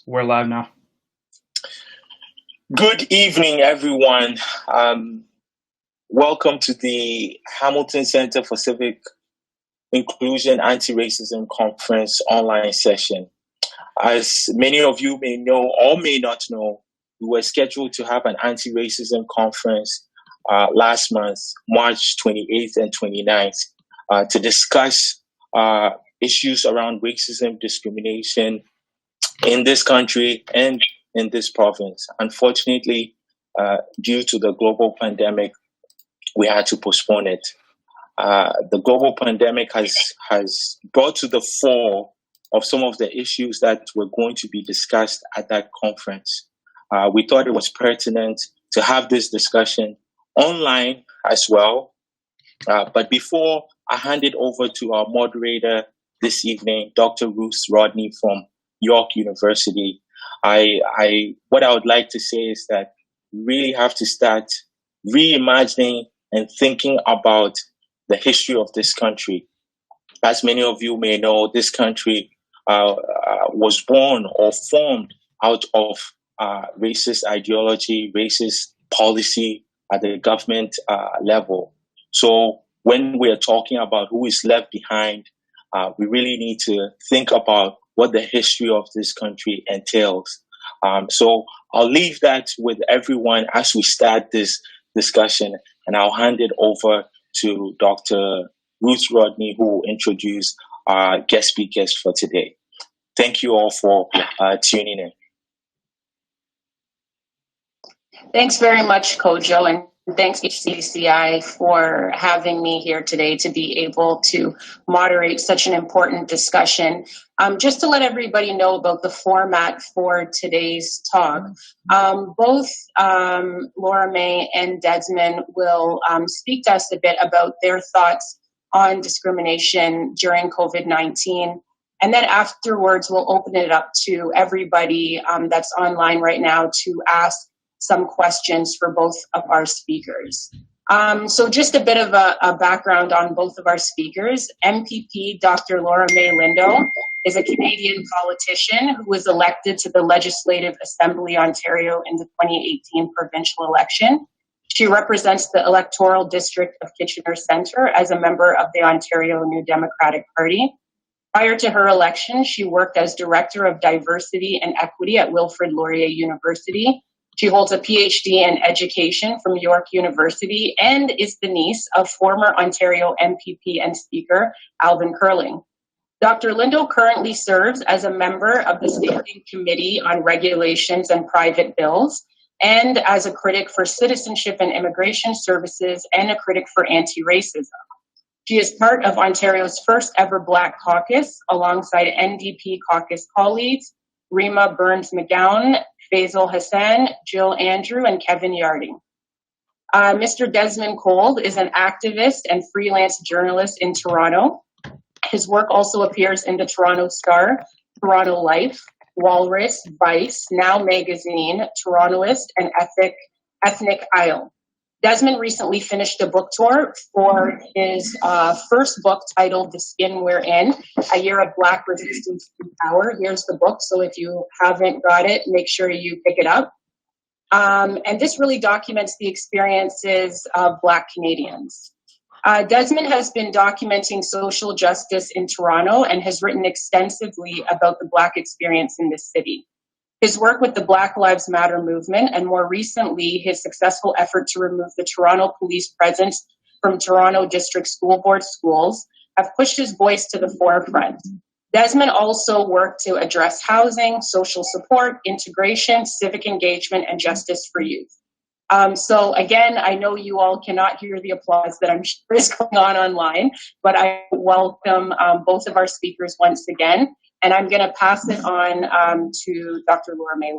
We're live now. Good evening, everyone. Welcome to the Hamilton Center for Civic Inclusion Anti-Racism Conference online session. As many of you may know or may not know, we were scheduled to have an anti-racism conference last month, March 28th and 29th, to discuss issues around racism, discrimination in this country and in this province. Unfortunately, due to the global pandemic, we had to postpone it. The global pandemic has brought to the fore of some of the issues that were going to be discussed at that conference. We thought it was pertinent to have this discussion online as well. But before I hand it over to our moderator this evening, Dr. Ruth Rodney from York University, what I would like to say is that we really have to start reimagining and thinking about the history of this country. As many of you may know, this country was born or formed out of racist ideology, racist policy at the government level. So when we are talking about who is left behind, we really need to think about what the history of this country entails. So I'll leave that with everyone as we start this discussion, and I'll hand it over to Dr. Ruth Rodney, who will introduce our guest speakers for today. Thank you all for tuning in. Thanks very much, Kojo, and thanks HCCI for having me here today to be able to moderate such an important discussion. Just to let everybody know about the format for today's talk, both Laura May and Desmond will speak to us a bit about their thoughts on discrimination during COVID-19. And then afterwards, we'll open it up to everybody that's online right now to ask some questions for both of our speakers. So just a bit of a background on both of our speakers. MPP Dr. Laura May Lindo is a Canadian politician who was elected to the Legislative Assembly Ontario in the 2018 provincial election. She represents the electoral district of Kitchener Centre as a member of the Ontario New Democratic Party. Prior to her election, she worked as Director of Diversity and Equity at Wilfrid Laurier University. She holds a PhD in education from York University and is the niece of former Ontario MPP and Speaker Alvin Curling. Dr. Lindo currently serves as a member of the Standing Committee on Regulations and Private Bills and as a critic for Citizenship and Immigration Services and a critic for anti-racism. She is part of Ontario's first ever Black Caucus alongside NDP caucus colleagues Rima Burns-McGowan, Faisal Hassan, Jill Andrew, and Kevin Yarding. Mr. Desmond Cold is an activist and freelance journalist in Toronto. His work also appears in the Toronto Star, Toronto Life, Walrus, Vice, Now Magazine, Torontoist, and Ethnic Isle. Desmond recently finished a book tour for his first book titled The Skin We're In, A Year of Black Resistance to Power. Here's the book, so if you haven't got it, make sure you pick it up. And this really documents the experiences of Black Canadians. Desmond has been documenting social justice in Toronto and has written extensively about the Black experience in this city. His work with the Black Lives Matter movement, and more recently, his successful effort to remove the Toronto police presence from Toronto District School Board schools, have pushed his voice to the forefront. Desmond also worked to address housing, social support, integration, civic engagement, and justice for youth. So again, I know you all cannot hear the applause that I'm sure is going on online, but I welcome both of our speakers once again. And I'm going to pass it on to Dr. Laura May.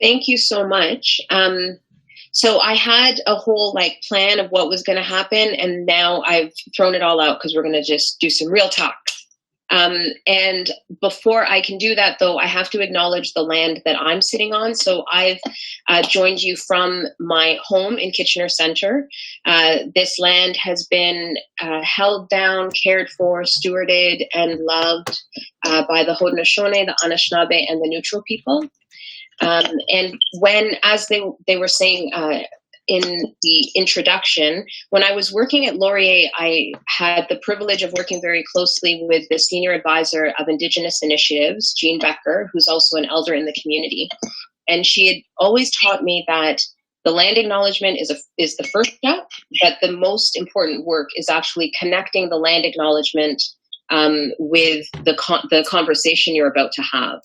Thank you so much. So I had a whole plan of what was going to happen, and now I've thrown it all out because we're going to just do some real talk. And before I can do that, though, I have to acknowledge the land that I'm sitting on. So I've joined you from my home in Kitchener Center. This land has been held down, cared for, stewarded, and loved by the Haudenosaunee, the Anishinaabe, and the Neutral people. And as they were saying in the introduction, when I was working at Laurier, I had the privilege of working very closely with the Senior Advisor of Indigenous Initiatives, Jean Becker, who's also an elder in the community. And she had always taught me that the land acknowledgement is the first step, but the most important work is actually connecting the land acknowledgement with the conversation you're about to have.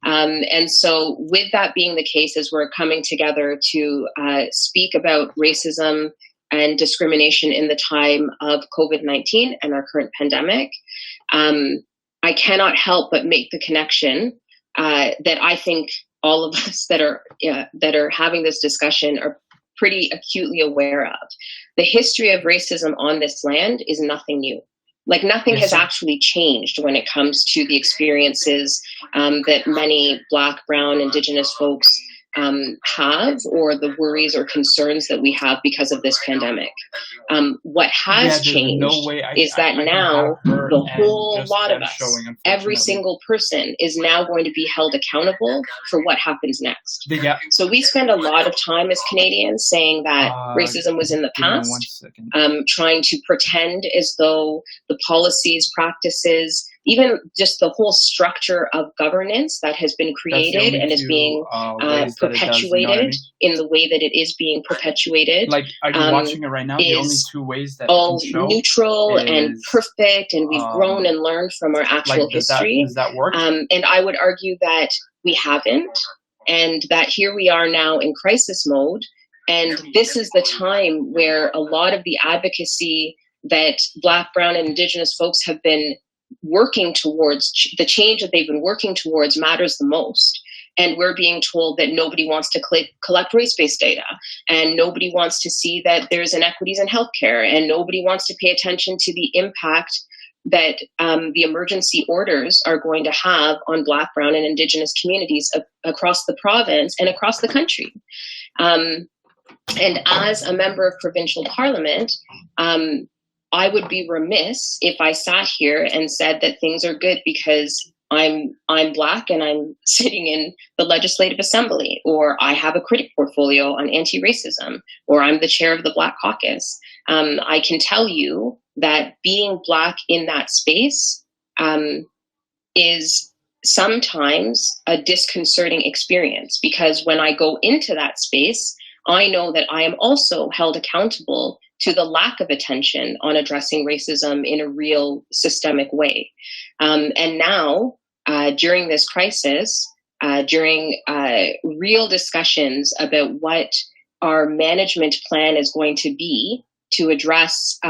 And so with that being the case, as we're coming together to speak about racism and discrimination in the time of COVID-19 and our current pandemic, I cannot help but make the connection that I think all of us that are having this discussion are pretty acutely aware of. The history of racism on this land is nothing new. Like nothing has actually changed when it comes to the experiences that many Black, Brown, Indigenous folks have, or the worries or concerns that we have because of this pandemic. What has changed is that now the whole lot of us, every single person, is now going to be held accountable for what happens next. So we spend a lot of time as Canadians saying that racism was in the past, trying to pretend as though the policies, practices, even just the whole structure of governance that has been created and is being perpetuated in the way that it is being perpetuated. Like, are you watching it right now? The only two ways that all neutral and perfect, and we've grown and learned from our actual history. Does that work? And I would argue that we haven't, and that here we are now in crisis mode. And this is the time where a lot of the advocacy that Black, Brown, and Indigenous folks have been working towards, the change that they've been working towards, matters the most. And we're being told that nobody wants to collect race-based data, and nobody wants to see that there's inequities in healthcare, and nobody wants to pay attention to the impact that the emergency orders are going to have on Black, Brown, and Indigenous communities across the province and across the country. And as a member of provincial parliament, I would be remiss if I sat here and said that things are good because I'm Black and I'm sitting in the Legislative Assembly, or I have a critic portfolio on anti-racism, or I'm the chair of the Black Caucus. I can tell you that being Black in that space is sometimes a disconcerting experience, because when I go into that space, I know that I am also held accountable to the lack of attention on addressing racism in a real systemic way. And now, during this crisis, during real discussions about what our management plan is going to be to address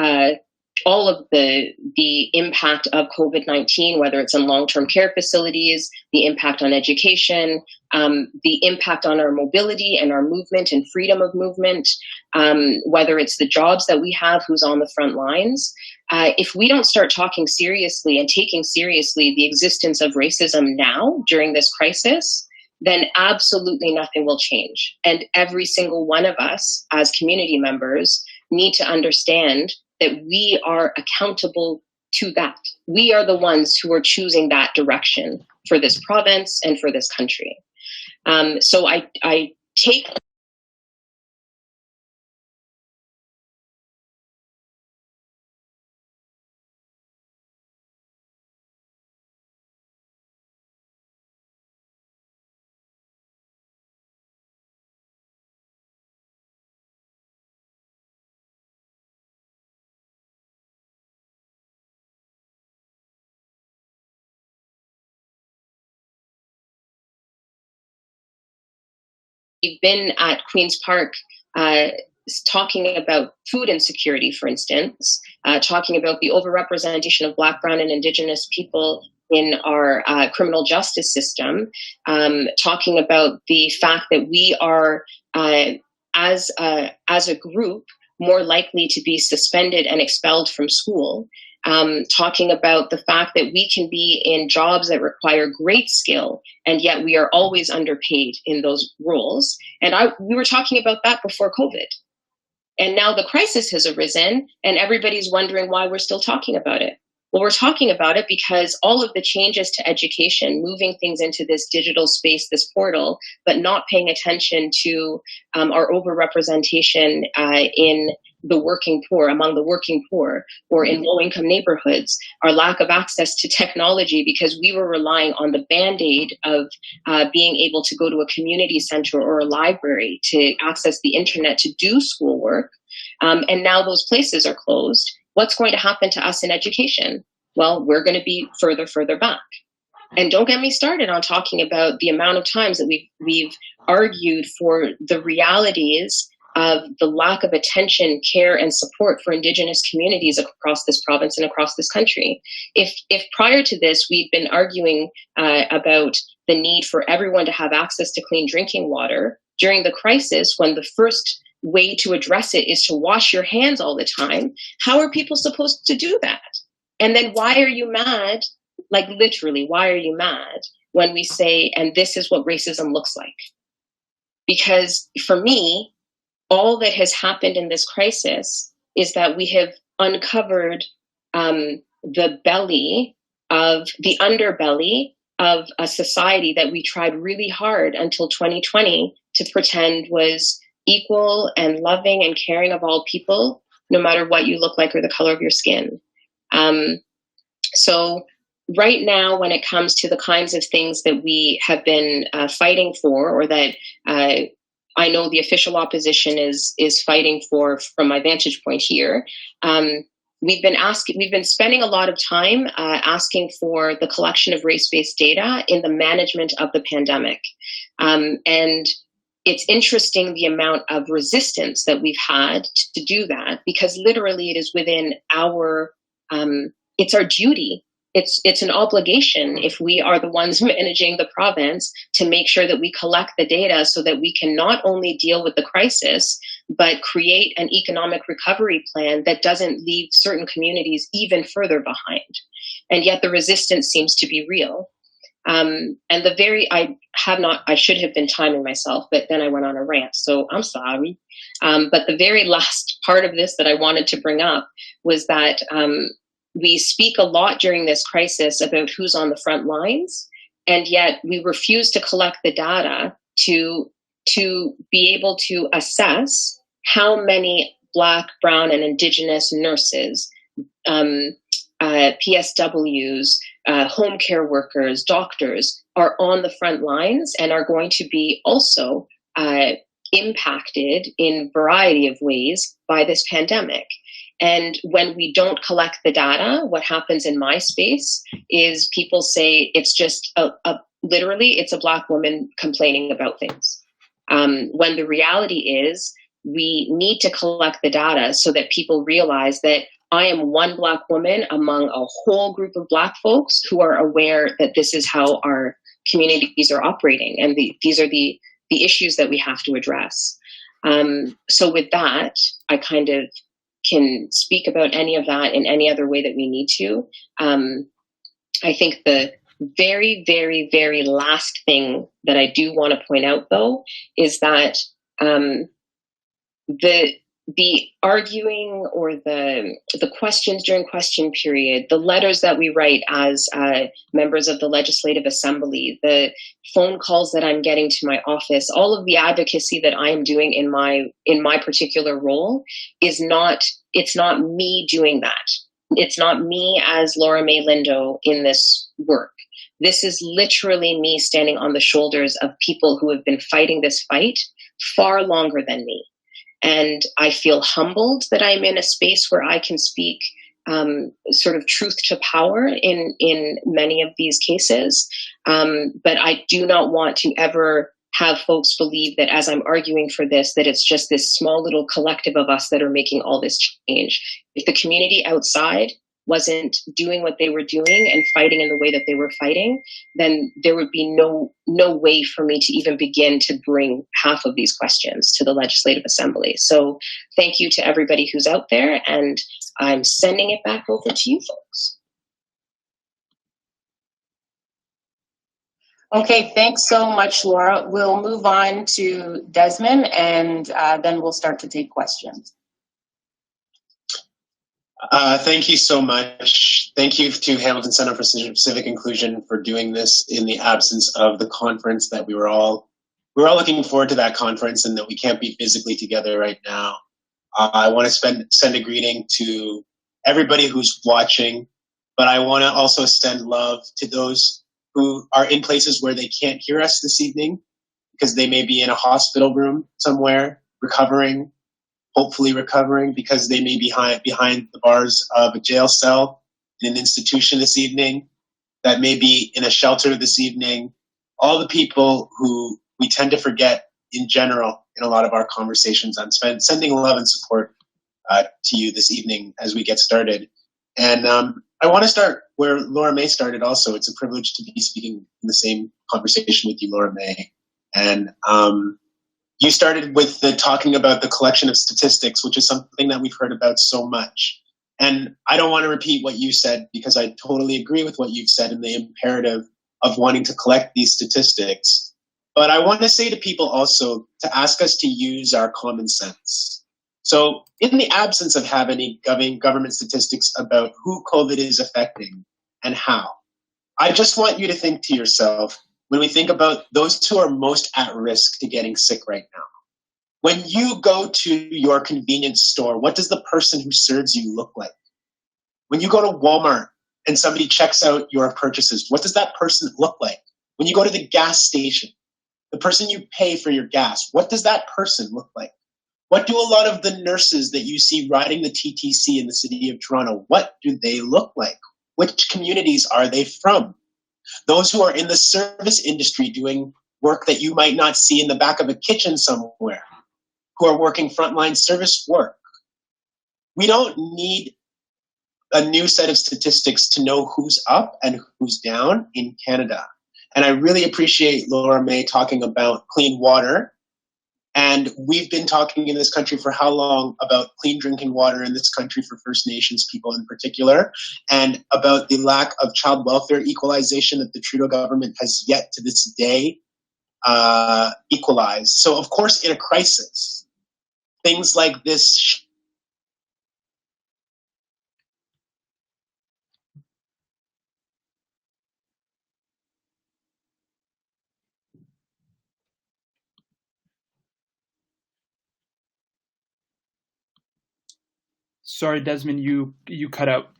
all of the impact of COVID-19, whether it's in long-term care facilities, the impact on education, the impact on our mobility and our movement and freedom of movement, whether it's the jobs that we have, who's on the front lines. If we don't start talking seriously and taking seriously the existence of racism now during this crisis, then absolutely nothing will change. And every single one of us as community members need to understand that we are accountable to that. We are the ones who are choosing that direction for this province and for this country. So I take we've been at Queen's Park talking about food insecurity, for instance, talking about the overrepresentation of Black, Brown, and Indigenous people in our criminal justice system, talking about the fact that we are, as a group, more likely to be suspended and expelled from school. talking about the fact that we can be in jobs that require great skill, and yet we are always underpaid in those roles. And we were talking about that before COVID. And now the crisis has arisen, and everybody's wondering why we're still talking about it. Well, we're talking about it because all of the changes to education, moving things into this digital space, this portal, but not paying attention to our overrepresentation in the working poor, among the working poor, or in low-income neighborhoods, our lack of access to technology because we were relying on the Band-Aid of being able to go to a community center or a library to access the internet to do schoolwork. And now those places are closed. What's going to happen to us in education? Well, we're going to be further back. And don't get me started on talking about the amount of times that we've argued for the realities of the lack of attention, care, and support for Indigenous communities across this province and across this country. If prior to this, we'd been arguing about the need for everyone to have access to clean drinking water, during the crisis, when the first way to address it is to wash your hands all the time, how are people supposed to do that? And then why are you mad? Like literally, why are you mad when we say, and this is what racism looks like? Because for me, all that has happened in this crisis is that we have uncovered the underbelly of a society that we tried really hard until 2020 to pretend was equal and loving and caring of all people, no matter what you look like or the color of your skin. So right now, when it comes to the kinds of things that we have been fighting for, or that I know the official opposition is fighting for, from my vantage point here, we've been spending a lot of time asking for the collection of race-based data in the management of the pandemic. And it's interesting the amount of resistance that we've had to do that, because literally it is within it's our duty. It's an obligation, if we are the ones managing the province, to make sure that we collect the data so that we can not only deal with the crisis, but create an economic recovery plan that doesn't leave certain communities even further behind. And yet the resistance seems to be real. And I should have been timing myself, but then I went on a rant, so I'm sorry. But the very last part of this that I wanted to bring up was that we speak a lot during this crisis about who's on the front lines, and yet we refuse to collect the data to be able to assess how many Black, Brown, and Indigenous nurses, PSWs, home care workers, doctors are on the front lines and are going to be also impacted in a variety of ways by this pandemic. And when we don't collect the data, what happens in my space is people say it's just literally it's a Black woman complaining about things. When the reality is we need to collect the data so that people realize that I am one Black woman among a whole group of Black folks who are aware that this is how our communities are operating, and these are the issues that we have to address. So with that, I kind of can speak about any of that in any other way that we need to. I think the very, very, very last thing that I do want to point out, though, is that the arguing or the questions during question period, the letters that we write as members of the Legislative Assembly, the phone calls that I'm getting to my office, all of the advocacy that I am doing in my particular role it's not me doing that. It's not me as Laura May Lindo in this work. This is literally me standing on the shoulders of people who have been fighting this fight far longer than me. And I feel humbled that I'm in a space where I can speak sort of truth to power in many of these cases. But I do not want to ever have folks believe that as I'm arguing for this, that it's just this small little collective of us that are making all this change. If the community outside wasn't doing what they were doing and fighting in the way that they were fighting, then there would be no way for me to even begin to bring half of these questions to the Legislative Assembly. So thank you to everybody who's out there, and I'm sending it back over to you folks. Okay, thanks so much, Laura. We'll move on to Desmond, and then we'll start to take questions. Thank you so much. Thank you to Hamilton Center for Civic Inclusion for doing this in the absence of the conference that we were all looking forward to, that conference, and that we can't be physically together right now. I want to send a greeting to everybody who's watching, but I want to also send love to those who are in places where they can't hear us this evening because they may be in a hospital room somewhere recovering, hopefully recovering, because they may be behind the bars of a jail cell in an institution this evening, that may be in a shelter this evening. All the people who we tend to forget in general in a lot of our conversations. I'm sending love and support to you this evening as we get started. And I want to start where Laura May started also. It's a privilege to be speaking in the same conversation with you, Laura May. And you started with talking about the collection of statistics, which is something that we've heard about so much. And I don't want to repeat what you said because I totally agree with what you've said in the imperative of wanting to collect these statistics. But I want to say to people also to ask us to use our common sense. So in the absence of having any government statistics about who COVID is affecting and how, I just want you to think to yourself, when we think about those who are most at risk to getting sick right now, when you go to your convenience store, what does the person who serves you look like? When you go to Walmart and somebody checks out your purchases, what does that person look like? When you go to the gas station, the person you pay for your gas, what does that person look like? What do a lot of the nurses that you see riding the TTC in the city of Toronto, what do they look like? Which communities are they from? Those who are in the service industry doing work that you might not see in the back of a kitchen somewhere, who are working frontline service work. We don't need a new set of statistics to know who's up and who's down in Canada. And I really appreciate Laura May talking about clean water. And we've been talking in this country for how long about clean drinking water in this country for First Nations people in particular, and about the lack of child welfare equalization that the Trudeau government has yet to this day equalize. So of course, in a crisis, things like this Sorry, Desmond, you cut out.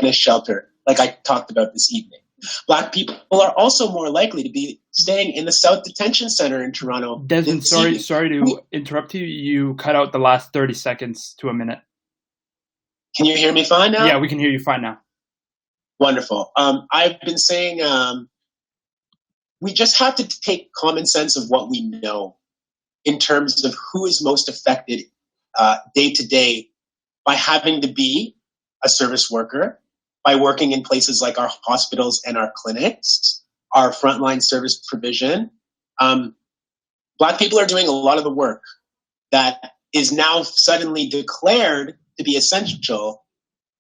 in a shelter, like I talked about this evening. Black people are also more likely to be staying in the South Detention Center in Toronto. Desmond, sorry to interrupt you. You cut out the last 30 seconds to a minute. Can you hear me fine now? Yeah, we can hear you fine now. Wonderful. I've been saying we just have to take common sense of what we know in terms of who is most affected day to day by having to be a service worker, by working in places like our hospitals and our clinics, our frontline service provision. Black people are doing a lot of the work that is now suddenly declared to be essential,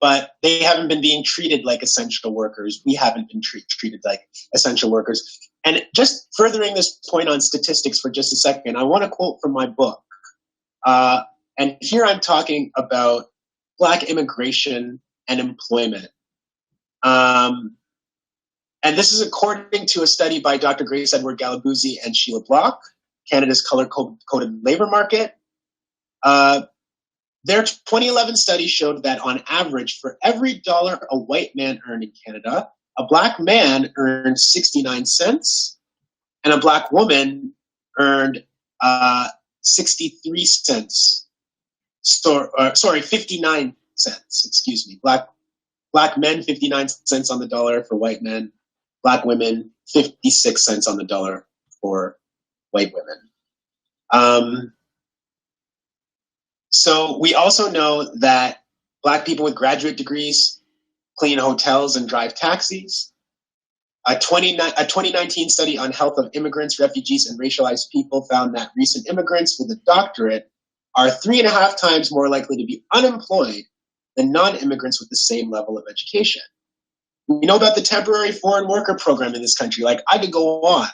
but they haven't been being treated like essential workers. We haven't been treated like essential workers. And just furthering this point on statistics for just a second, I want to quote from my book. And here I'm talking about Black immigration and employment. And this is according to a study by Dr. Grace Edward Galabuzzi and Sheila Block, Canada's color-coded labor market. Their 2011 study showed that on average, for every dollar a white man earned in Canada, a Black man earned 69 cents, and a Black woman earned 63 cents. 59 cents, excuse me. Black men, 59 cents on the dollar for white men. Black women, 56 cents on the dollar for white women. So we also know that Black people with graduate degrees clean hotels and drive taxis. A 2019 study on health of immigrants, refugees, and racialized people found that recent immigrants with a doctorate are 3.5 times more likely to be unemployed than non-immigrants with the same level of education. We know about the temporary foreign worker program in this country. Like, I could go on.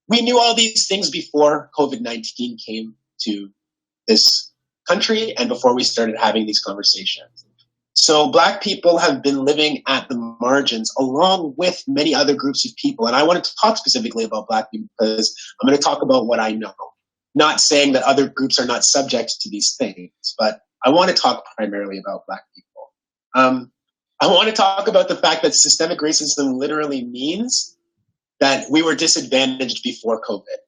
We knew all these things before COVID-19 came to this country and before we started having these conversations. So Black people have been living at the margins along with many other groups of people. And I wanted to talk specifically about Black people because I'm going to talk about what I know. Not saying that other groups are not subject to these things, but I want to talk primarily about Black people. I want to talk about the fact that systemic racism literally means that we were disadvantaged before COVID.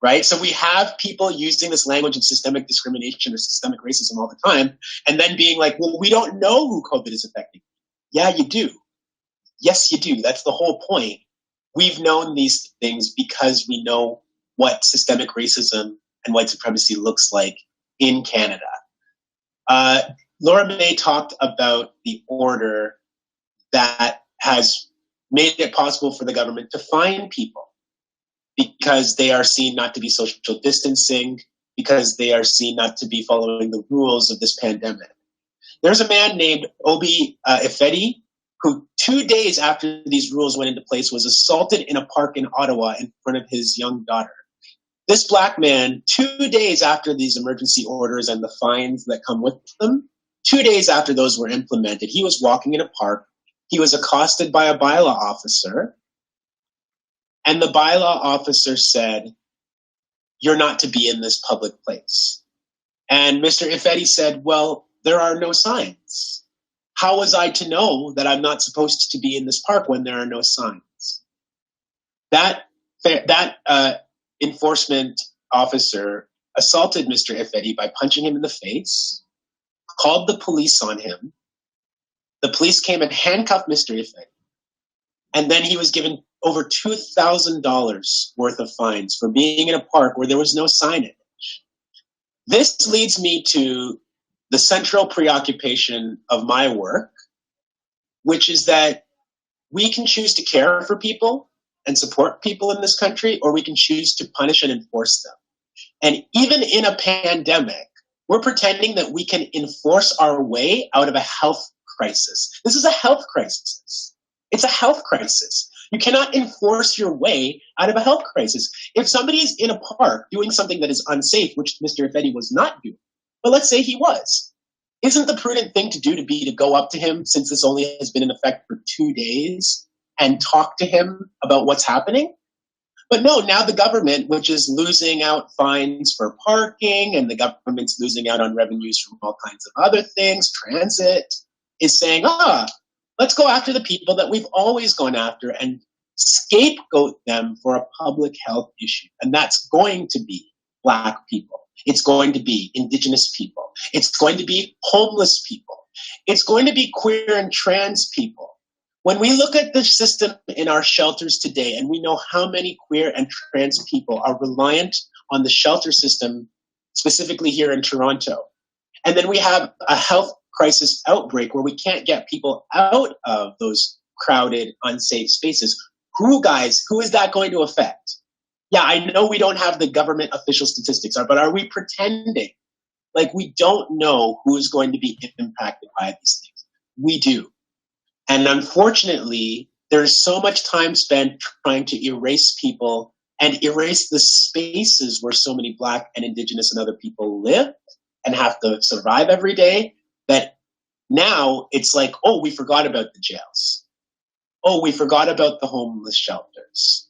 Right? So we have people using this language of systemic discrimination or systemic racism all the time, and then being like, well, we don't know who COVID is affecting. Yeah, you do. Yes, you do. That's the whole point. We've known these things because we know what systemic racism and white supremacy looks like in Canada. Laura May talked about the order that has made it possible for the government to fine people because they are seen not to be social distancing, because they are seen not to be following the rules of this pandemic. There's a man named Obi Ifedi who 2 days after these rules went into place was assaulted in a park in Ottawa in front of his young daughter. This Black man, 2 days after these emergency orders and the fines that come with them, 2 days after those were implemented, he was walking in a park. He was accosted by a bylaw officer. And the bylaw officer said, "You're not to be in this public place." And Mr. Ifedi said, "Well, there are no signs. How was I to know that I'm not supposed to be in this park when there are no signs?" That enforcement officer assaulted Mr. Ifedi by punching him in the face, called the police on him. The police came and handcuffed Mr. Ifedi. And then he was given over $2,000 worth of fines for being in a park where there was no signage. This leads me to the central preoccupation of my work, which is that we can choose to care for people and support people in this country, or we can choose to punish and enforce them. And even in a pandemic, we're pretending that we can enforce our way out of a health crisis. This is a health crisis. It's a health crisis. You cannot enforce your way out of a health crisis. If somebody is in a park doing something that is unsafe, which Mr. Ifedi was not doing, but let's say he was, isn't the prudent thing to do to go up to him, since this only has been in effect for 2 days, and talk to him about what's happening? But no, now the government, which is losing out fines for parking, and the government's losing out on revenues from all kinds of other things, transit, is saying, let's go after the people that we've always gone after and scapegoat them for a public health issue. And that's going to be Black people. It's going to be Indigenous people. It's going to be homeless people. It's going to be queer and trans people. When we look at the system in our shelters today, and we know how many queer and trans people are reliant on the shelter system, specifically here in Toronto, and then we have a health crisis outbreak where we can't get people out of those crowded, unsafe spaces. Who is that going to affect? Yeah, I know we don't have the government official statistics, but are we pretending like we don't know who is going to be impacted by these things? We do. And unfortunately, there's so much time spent trying to erase people and erase the spaces where so many Black and Indigenous and other people live and have to survive every day, that now it's like, oh, we forgot about the jails. Oh, we forgot about the homeless shelters.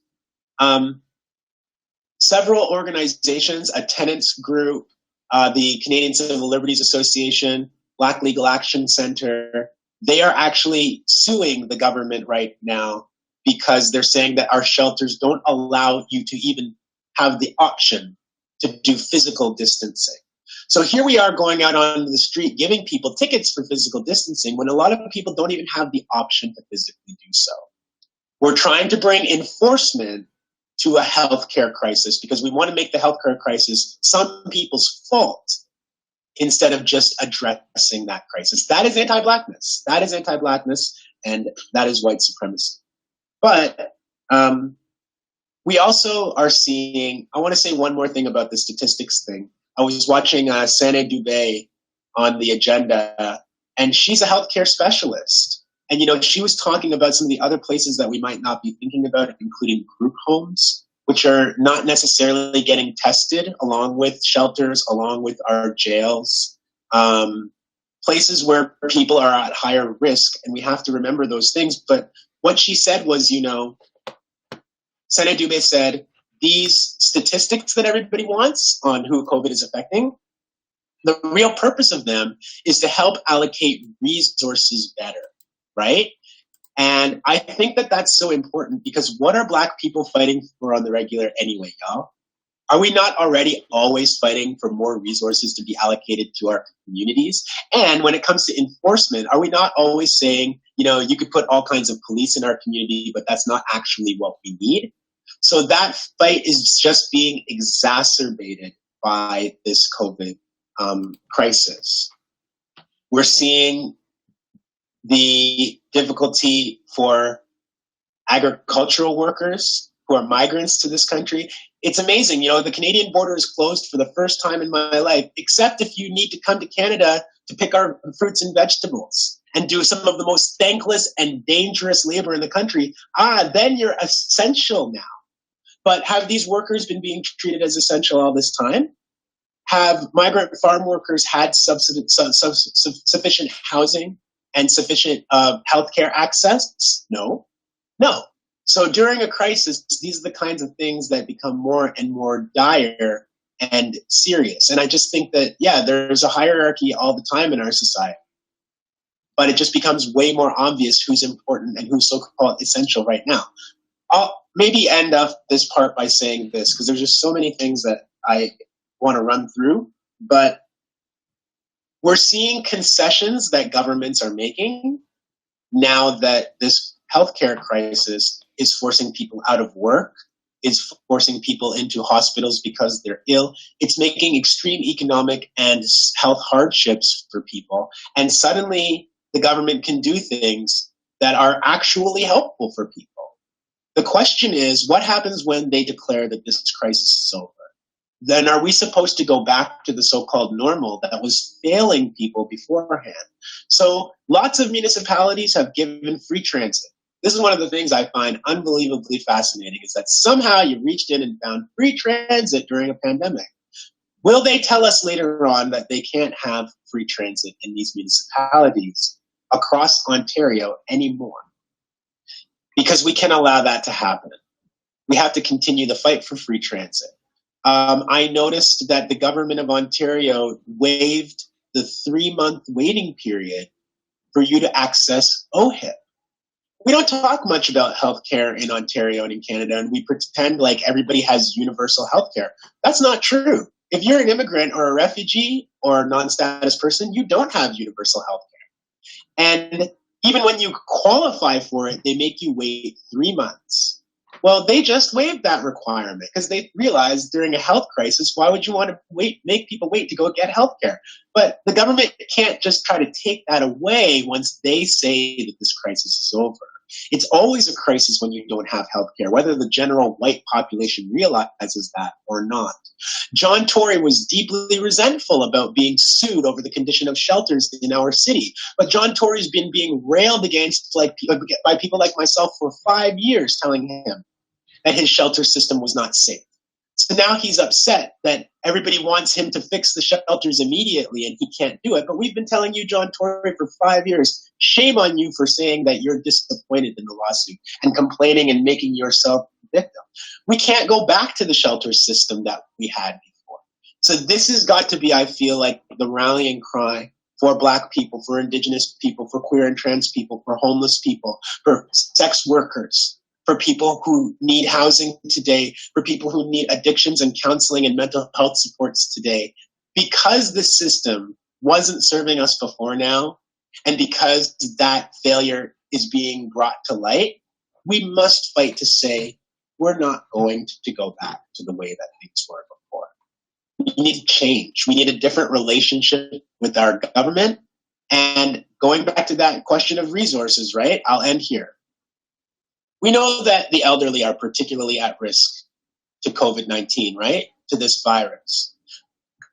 Several organizations, a tenants group, the Canadian Civil Liberties Association, Black Legal Action Center, they are actually suing the government right now because they're saying that our shelters don't allow you to even have the option to do physical distancing. So here we are going out on the street giving people tickets for physical distancing when a lot of people don't even have the option to physically do so. We're trying to bring enforcement to a healthcare crisis because we want to make the healthcare crisis some people's fault instead of just addressing that crisis. That is anti-Blackness. That is anti-Blackness, and that is white supremacy. But we also are seeing, I want to say one more thing about the statistics thing. I was watching Sana Dubé on the agenda, and she's a healthcare specialist. And, you know, she was talking about some of the other places that we might not be thinking about, including group homes, which are not necessarily getting tested, along with shelters, along with our jails, places where people are at higher risk. And we have to remember those things. But what she said was, you know, Sana Dubé said, these statistics that everybody wants on who COVID is affecting, the real purpose of them is to help allocate resources better, right? And I think that that's so important, because what are Black people fighting for on the regular anyway, y'all? Are we not already always fighting for more resources to be allocated to our communities? And when it comes to enforcement, are we not always saying, you know, you could put all kinds of police in our community, but that's not actually what we need? So that fight is just being exacerbated by this COVID crisis. We're seeing the difficulty for agricultural workers who are migrants to this country. It's amazing. You know, the Canadian border is closed for the first time in my life, except if you need to come to Canada to pick our fruits and vegetables and do some of the most thankless and dangerous labor in the country. Then you're essential now. But have these workers been being treated as essential all this time? Have migrant farm workers had sufficient housing and sufficient healthcare access? No. So during a crisis, these are the kinds of things that become more and more dire and serious. And I just think that, yeah, there's a hierarchy all the time in our society. But it just becomes way more obvious who's important and who's so-called essential right now. I'll maybe end up this part by saying this, because there's just so many things that I want to run through. But we're seeing concessions that governments are making now that this healthcare crisis is forcing people out of work, is forcing people into hospitals because they're ill. It's making extreme economic and health hardships for people. And suddenly the government can do things that are actually helpful for people. The question is, what happens when they declare that this crisis is over? Then are we supposed to go back to the so-called normal that was failing people beforehand? So lots of municipalities have given free transit. This is one of the things I find unbelievably fascinating, is that somehow you reached in and found free transit during a pandemic. Will they tell us later on that they can't have free transit in these municipalities across Ontario anymore? Because we can allow that to happen. We have to continue the fight for free transit. I noticed that the government of Ontario waived the 3-month waiting period for you to access OHIP. We don't talk much about healthcare in Ontario and in Canada, and we pretend like everybody has universal healthcare. That's not true. If you're an immigrant or a refugee or a non-status person, you don't have universal healthcare. And even when you qualify for it, they make you wait 3 months. Well, they just waived that requirement because they realized during a health crisis, why would you want to make people wait to go get healthcare? But the government can't just try to take that away once they say that this crisis is over. It's always a crisis when you don't have healthcare, whether the general white population realizes that or not. John Tory was deeply resentful about being sued over the condition of shelters in our city. But John Tory's been being railed against by people like myself for 5 years, telling him that his shelter system was not safe. So now he's upset that everybody wants him to fix the shelters immediately and he can't do it. But we've been telling you, John Tory, for 5 years, shame on you for saying that you're disappointed in the lawsuit and complaining and making yourself the victim. We can't go back to the shelter system that we had before. So this has got to be, I feel like, the rallying cry for Black people, for Indigenous people, for queer and trans people, for homeless people, for sex workers, for people who need housing today, for people who need addictions and counseling and mental health supports today. Because the system wasn't serving us before now, and because that failure is being brought to light, we must fight to say we're not going to go back to the way that things were before. We need change. We need a different relationship with our government. And going back to that question of resources, right? I'll end here. We know that the elderly are particularly at risk to COVID-19, right? To this virus.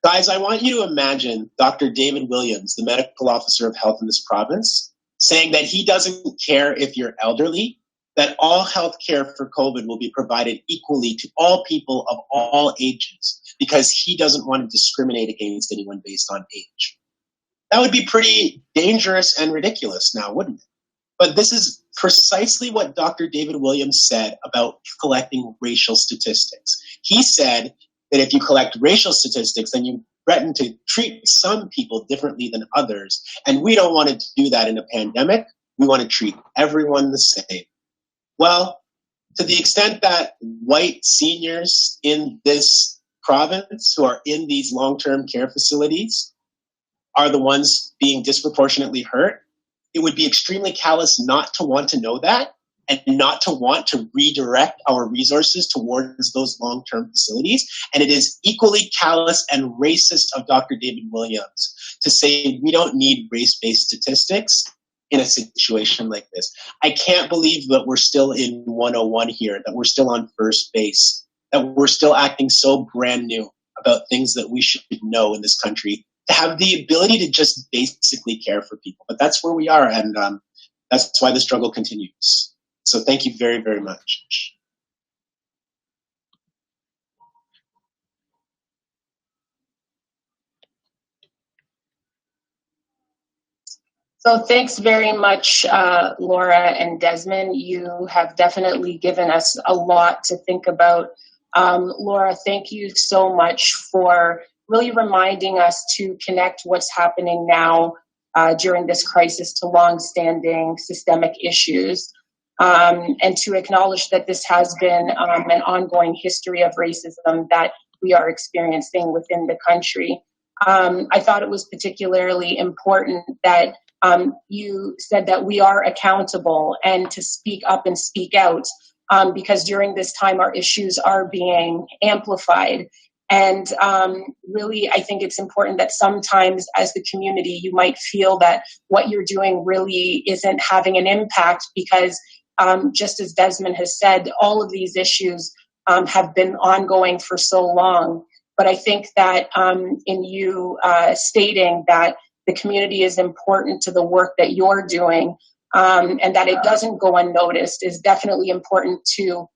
Guys, I want you to imagine Dr. David Williams, the medical officer of health in this province, saying that he doesn't care if you're elderly, that all health care for COVID will be provided equally to all people of all ages, because he doesn't want to discriminate against anyone based on age. That would be pretty dangerous and ridiculous now, wouldn't it? But this is precisely what Dr. David Williams said about collecting racial statistics. He said that if you collect racial statistics, then you threaten to treat some people differently than others. And we don't want to do that in a pandemic. We want to treat everyone the same. Well, to the extent that white seniors in this province who are in these long-term care facilities are the ones being disproportionately hurt, it would be extremely callous not to want to know that and not to want to redirect our resources towards those long-term facilities. And it is equally callous and racist of Dr. David Williams to say we don't need race-based statistics in a situation like this. I can't believe that we're still in 101 here, that we're still on first base, that we're still acting so brand new about things that we should know in this country, to have the ability to just basically care for people. But that's where we are, and that's why the struggle continues. So thank you very, very much. So thanks very much, Laura and Desmond. You have definitely given us a lot to think about. Laura, thank you so much for really reminding us to connect what's happening now during this crisis to longstanding systemic issues, and to acknowledge that this has been an ongoing history of racism that we are experiencing within the country. I thought it was particularly important that you said that we are accountable and to speak up and speak out, because during this time our issues are being amplified. And really, I think it's important that sometimes as the community, you might feel that what you're doing really isn't having an impact because just as Desmond has said, all of these issues have been ongoing for so long. But I think that in you stating that the community is important to the work that you're doing, and that it doesn't go unnoticed is definitely important to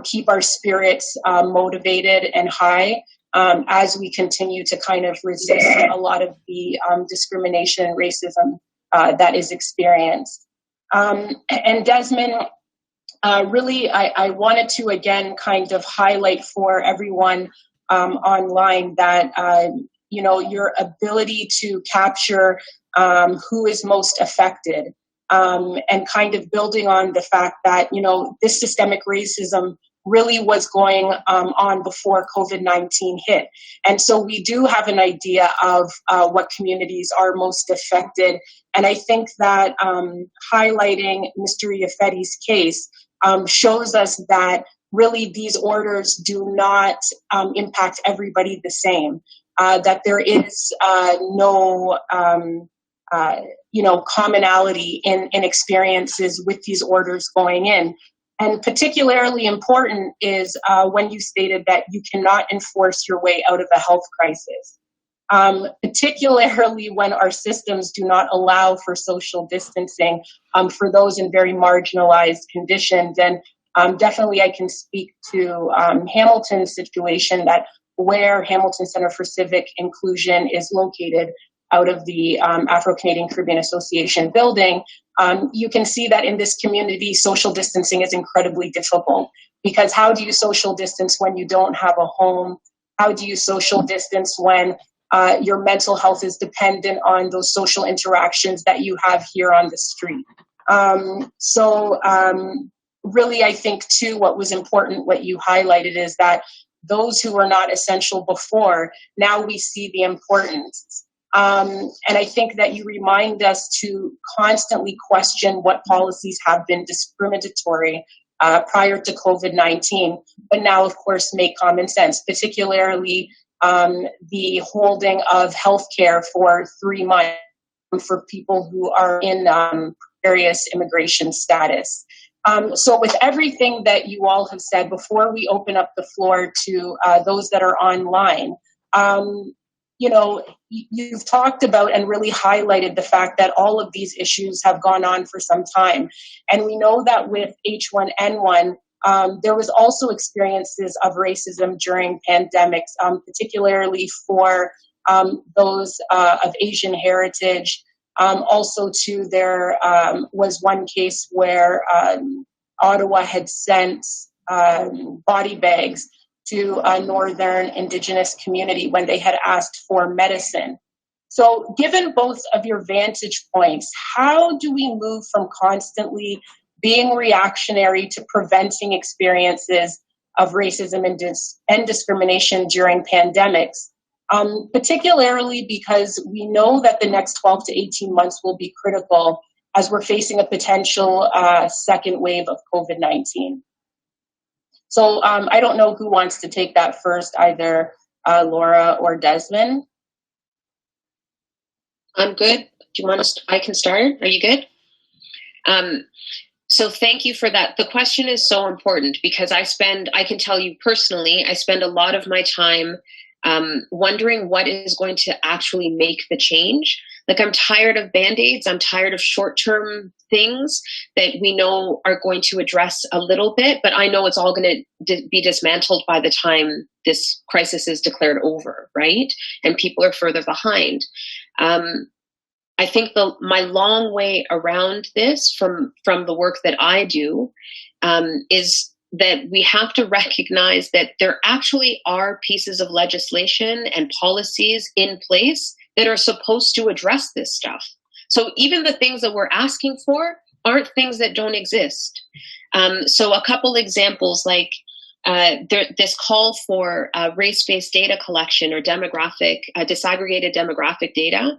keep our spirits motivated and high as we continue to kind of resist a lot of the discrimination and racism that is experienced. And Desmond, really, I wanted to again kind of highlight for everyone online that your ability to capture who is most affected, and kind of building on the fact that, this systemic racism really was going on before COVID-19 hit. And so we do have an idea of what communities are most affected. And I think that highlighting Mr. Iafeti's case shows us that really these orders do not impact everybody the same, that there is no commonality in experiences with these orders going in. And particularly important is when you stated that you cannot enforce your way out of a health crisis, particularly when our systems do not allow for social distancing for those in very marginalized conditions. And definitely I can speak to Hamilton's situation, that where Hamilton Center for Civic Inclusion is located out of the Afro-Canadian Caribbean Association building, you can see that in this community, social distancing is incredibly difficult, because how do you social distance when you don't have a home? How do you social distance when your mental health is dependent on those social interactions that you have here on the street? Really, I think too, what was important, what you highlighted, is that those who were not essential before, now we see the importance. And I think that you remind us to constantly question what policies have been discriminatory prior to COVID-19, but now, of course, make common sense, particularly the holding of healthcare for 3 months for people who are in precarious immigration status. So with everything that you all have said, before we open up the floor to those that are online, you've talked about and really highlighted the fact that all of these issues have gone on for some time. And we know that with H1N1, there was also experiences of racism during pandemics, particularly for those of Asian heritage. Also, too, there was one case where Ottawa had sent body bags to a Northern Indigenous community when they had asked for medicine. So given both of your vantage points, how do we move from constantly being reactionary to preventing experiences of racism and discrimination during pandemics, particularly because we know that the next 12 to 18 months will be critical as we're facing a potential second wave of COVID-19. So I don't know who wants to take that first, either Laura or Desmond. I'm good. Do you want us? I can start. Are you good? So thank you for that. The question is so important because I can tell you personally, I spend a lot of my time wondering what is going to actually make the change. Like, I'm tired of Band-Aids. I'm tired of short-term things that we know are going to address a little bit, but I know it's all going to be dismantled by the time this crisis is declared over, right? And people are further behind. I think my long way around this from the work that I do is that we have to recognize that there actually are pieces of legislation and policies in place that are supposed to address this stuff. So even the things that we're asking for aren't things that don't exist. So a couple examples, like this call for race-based data collection or disaggregated demographic data,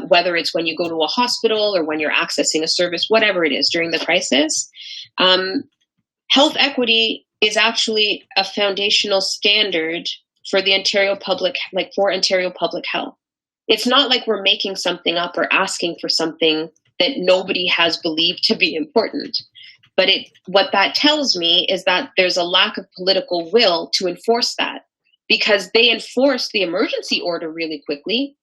whether it's when you go to a hospital or when you're accessing a service, whatever it is during the crisis. Health equity is actually a foundational standard for the Ontario public health. It's not like we're making something up or asking for something that nobody has believed to be important. But what that tells me is that there's a lack of political will to enforce that, because they enforced the emergency order really quickly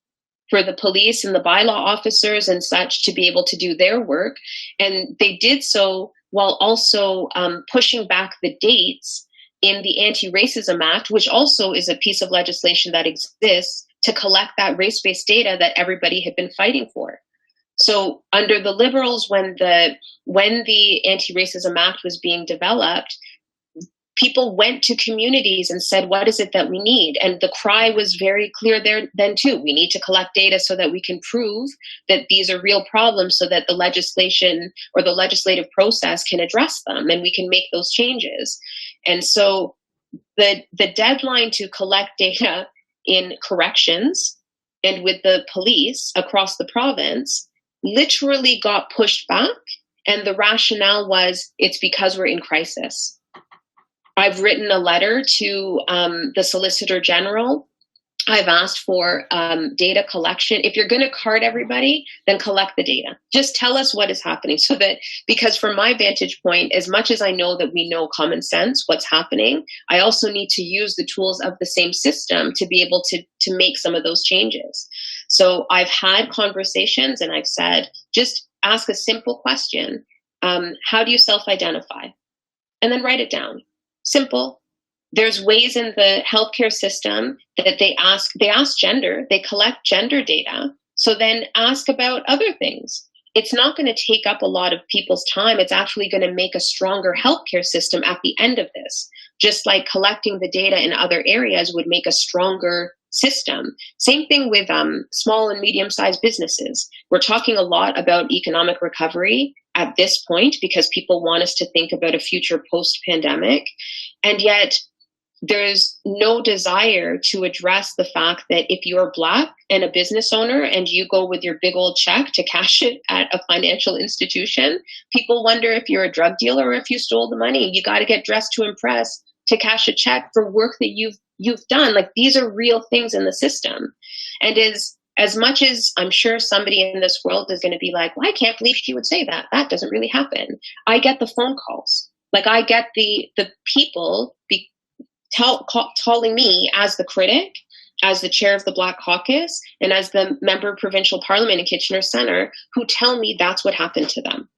for the police and the bylaw officers and such to be able to do their work. And they did so while also pushing back the dates in the Anti-Racism Act, which also is a piece of legislation that exists to collect that race-based data that everybody had been fighting for. So under the Liberals, when the Anti-Racism Act was being developed, people went to communities and said, what is it that we need? And the cry was very clear there then too. We need to collect data so that we can prove that these are real problems so that the legislation or the legislative process can address them and we can make those changes. And so the deadline to collect data in corrections and with the police across the province literally got pushed back. And the rationale was, it's because we're in crisis. I've written a letter to the Solicitor General. I've asked for data collection. If you're going to card everybody, then collect the data. Just tell us what is happening so that, because from my vantage point, as much as I know that we know common sense, what's happening, I also need to use the tools of the same system to be able to make some of those changes. So I've had conversations and I've said, just ask a simple question. How do you self-identify? And then write it down. Simple. There's ways in the healthcare system that they ask gender, they collect gender data. So then ask about other things. It's not going to take up a lot of people's time. It's actually going to make a stronger healthcare system at the end of this. Just like collecting the data in other areas would make a stronger system. Same thing with small and medium-sized businesses. We're talking a lot about economic recovery at this point because people want us to think about a future post-pandemic. And yet there's no desire to address the fact that if you're Black and a business owner and you go with your big old check to cash it at a financial institution, people wonder if you're a drug dealer or if you stole the money. You got to get dressed to impress to cash a check for work that you've you've done. Like, these are real things in the system. And as much as I'm sure somebody in this world is going to be like, well, I can't believe she would say that. That doesn't really happen. I get the phone calls. Like, I get the people telling me as the critic, as the chair of the Black Caucus, and as the member of provincial parliament in Kitchener Centre, who tell me that's what happened to them.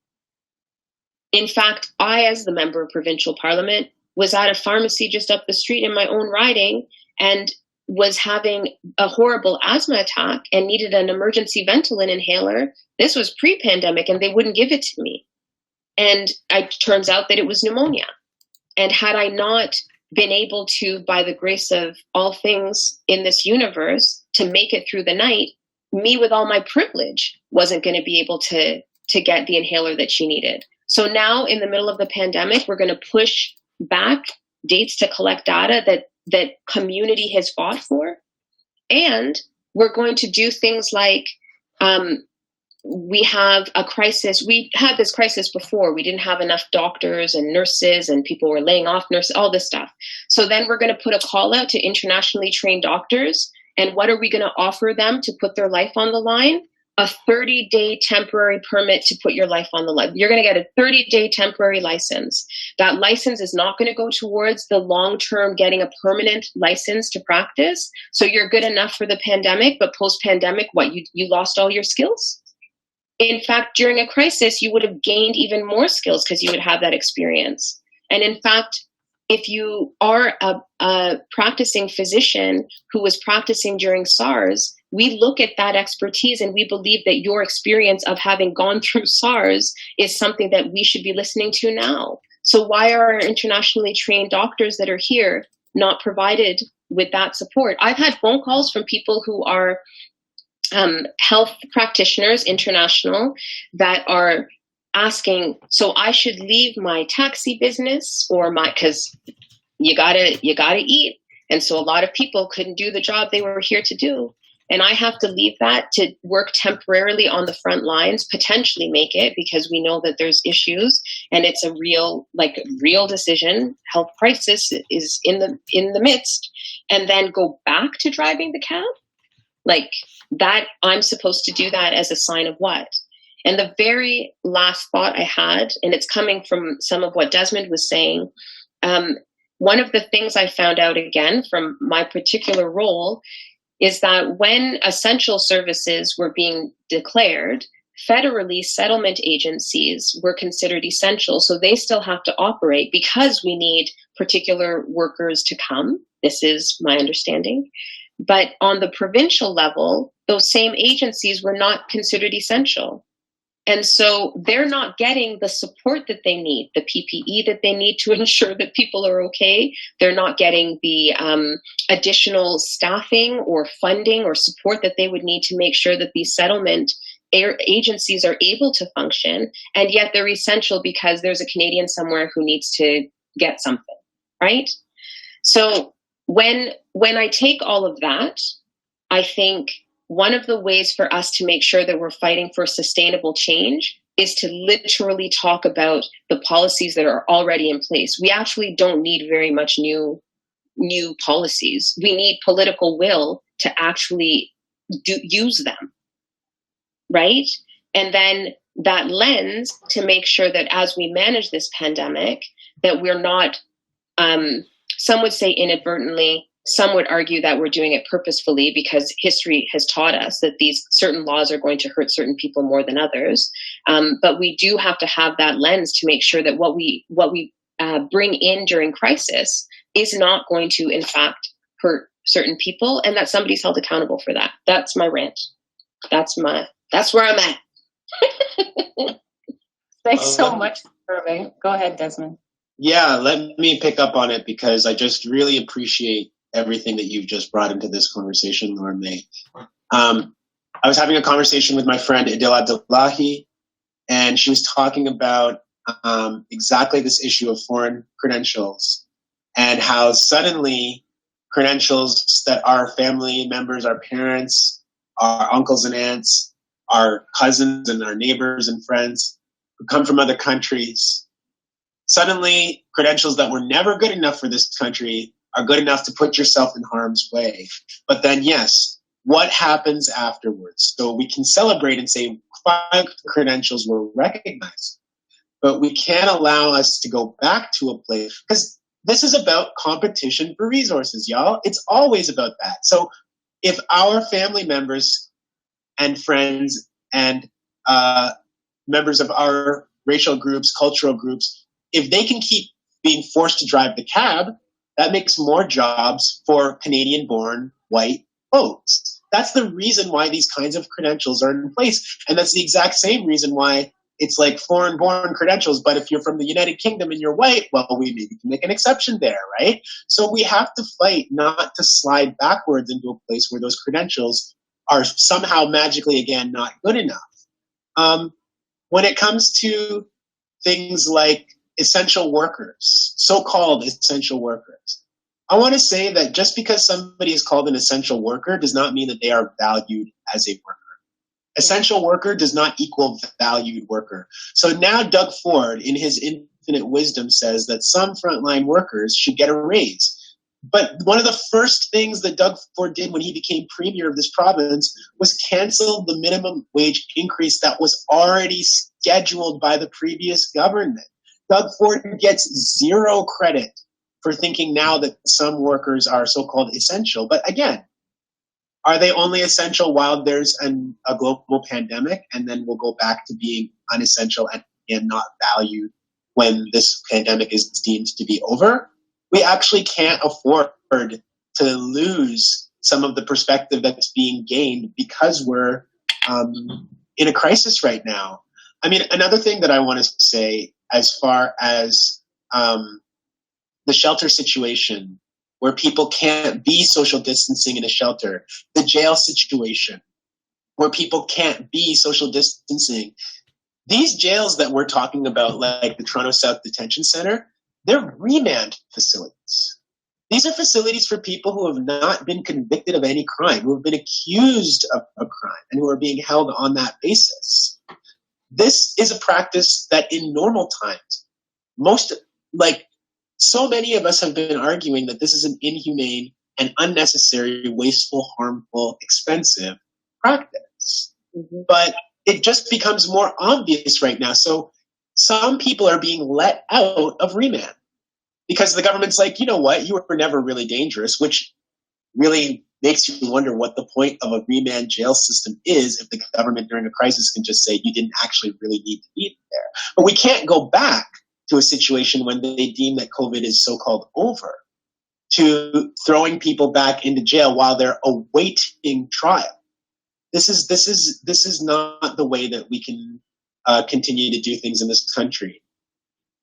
In fact, I, as the member of provincial parliament, was at a pharmacy just up the street in my own riding and was having a horrible asthma attack and needed an emergency Ventolin inhaler. This was pre-pandemic, and they wouldn't give it to me. And it turns out that it was pneumonia. And had I not been able to, by the grace of all things in this universe, to make it through the night, me with all my privilege wasn't going to be able to get the inhaler that she needed. So now, in the middle of the pandemic, we're going to push back dates to collect data that community has fought for. And we're going to do things like, we have a crisis. We had this crisis before. We didn't have enough doctors and nurses, and people were laying off nurses, all this stuff. So then we're going to put a call out to internationally trained doctors. And what are we going to offer them to put their life on the line? A 30-day temporary permit to put your life on the line. You're going to get a 30-day temporary license. That license is not going to go towards the long-term getting a permanent license to practice. So you're good enough for the pandemic, but post-pandemic, what, you lost all your skills? In fact, during a crisis, you would have gained even more skills because you would have that experience. And in fact, if you are a practicing physician who was practicing during SARS, we look at that expertise and we believe that your experience of having gone through SARS is something that we should be listening to now. So why are our internationally trained doctors that are here not provided with that support? I've had phone calls from people who are health practitioners, international, that are asking, so I should leave my taxi business or because you gotta eat. And so a lot of people couldn't do the job they were here to do. And I have to leave that to work temporarily on the front lines, potentially make it, because we know that there's issues and it's a real decision. Health crisis is in the midst, and then go back to driving the cab. Like that, I'm supposed to do that as a sign of what? And the very last thought I had, and it's coming from some of what Desmond was saying, one of the things I found out again from my particular role is that when essential services were being declared, federally settlement agencies were considered essential. So they still have to operate because we need particular workers to come. This is my understanding. But on the provincial level, those same agencies were not considered essential. And so they're not getting the support that they need, the PPE that they need to ensure that people are okay. They're not getting the additional staffing or funding or support that they would need to make sure that these settlement agencies are able to function. And yet they're essential because there's a Canadian somewhere who needs to get something, right? So when I take all of that, I think one of the ways for us to make sure that we're fighting for sustainable change is to literally talk about the policies that are already in place. We actually don't need very much new policies. We need political will to actually use them, right? And then that lens to make sure that as we manage this pandemic, that we're not, some would say inadvertently, some would argue that we're doing it purposefully because history has taught us that these certain laws are going to hurt certain people more than others. But we do have to have that lens to make sure that what we bring in during crisis is not going to, in fact, hurt certain people, and that somebody's held accountable for that. That's my rant. That's where I'm at. Thanks so much, Irving. Go ahead, Desmond. Yeah, let me pick up on it because I just really appreciate everything that you've just brought into this conversation, Laura May. I was having a conversation with my friend Adil Abdullahi, and she was talking about exactly this issue of foreign credentials and how suddenly credentials that our family members, our parents, our uncles and aunts, our cousins and our neighbors and friends who come from other countries, suddenly credentials that were never good enough for this country are good enough to put yourself in harm's way. But then, yes, what happens afterwards? So we can celebrate and say 5 credentials were recognized, but we can't allow us to go back to a place, because this is about competition for resources, y'all. It's always about that. So if our family members and friends and members of our racial groups, cultural groups, if they can keep being forced to drive the cab, that makes more jobs for Canadian-born white folks. That's the reason why these kinds of credentials are in place. And that's the exact same reason why it's like foreign-born credentials. But if you're from the United Kingdom and you're white, well, we maybe can make an exception there, right? So we have to fight not to slide backwards into a place where those credentials are somehow magically, again, not good enough. When it comes to things like essential workers, so-called essential workers, I want to say that just because somebody is called an essential worker does not mean that they are valued as a worker. Essential worker does not equal valued worker. So now Doug Ford, in his infinite wisdom, says that some frontline workers should get a raise. But one of the first things that Doug Ford did when he became premier of this province was cancel the minimum wage increase that was already scheduled by the previous government. Doug Ford gets zero credit for thinking now that some workers are so-called essential. But again, are they only essential while there's a global pandemic, and then we'll go back to being unessential and not valued when this pandemic is deemed to be over? We actually can't afford to lose some of the perspective that's being gained because we're in a crisis right now. I mean, another thing that I want to say as far as the shelter situation, where people can't be social distancing in a shelter, the jail situation, where people can't be social distancing. These jails that we're talking about, like the Toronto South Detention Centre, they're remand facilities. These are facilities for people who have not been convicted of any crime, who have been accused of a crime, and who are being held on that basis. This is a practice that in normal times, so many of us have been arguing that this is an inhumane and unnecessary, wasteful, harmful, expensive practice. Mm-hmm. But it just becomes more obvious right now. So some people are being let out of remand because the government's like, you know what, you were never really dangerous, which really makes you wonder what the point of a remand jail system is if the government during a crisis can just say you didn't actually really need to be there. But we can't go back to a situation when they deem that COVID is so-called over, to throwing people back into jail while they're awaiting trial. This is not the way that we can continue to do things in this country.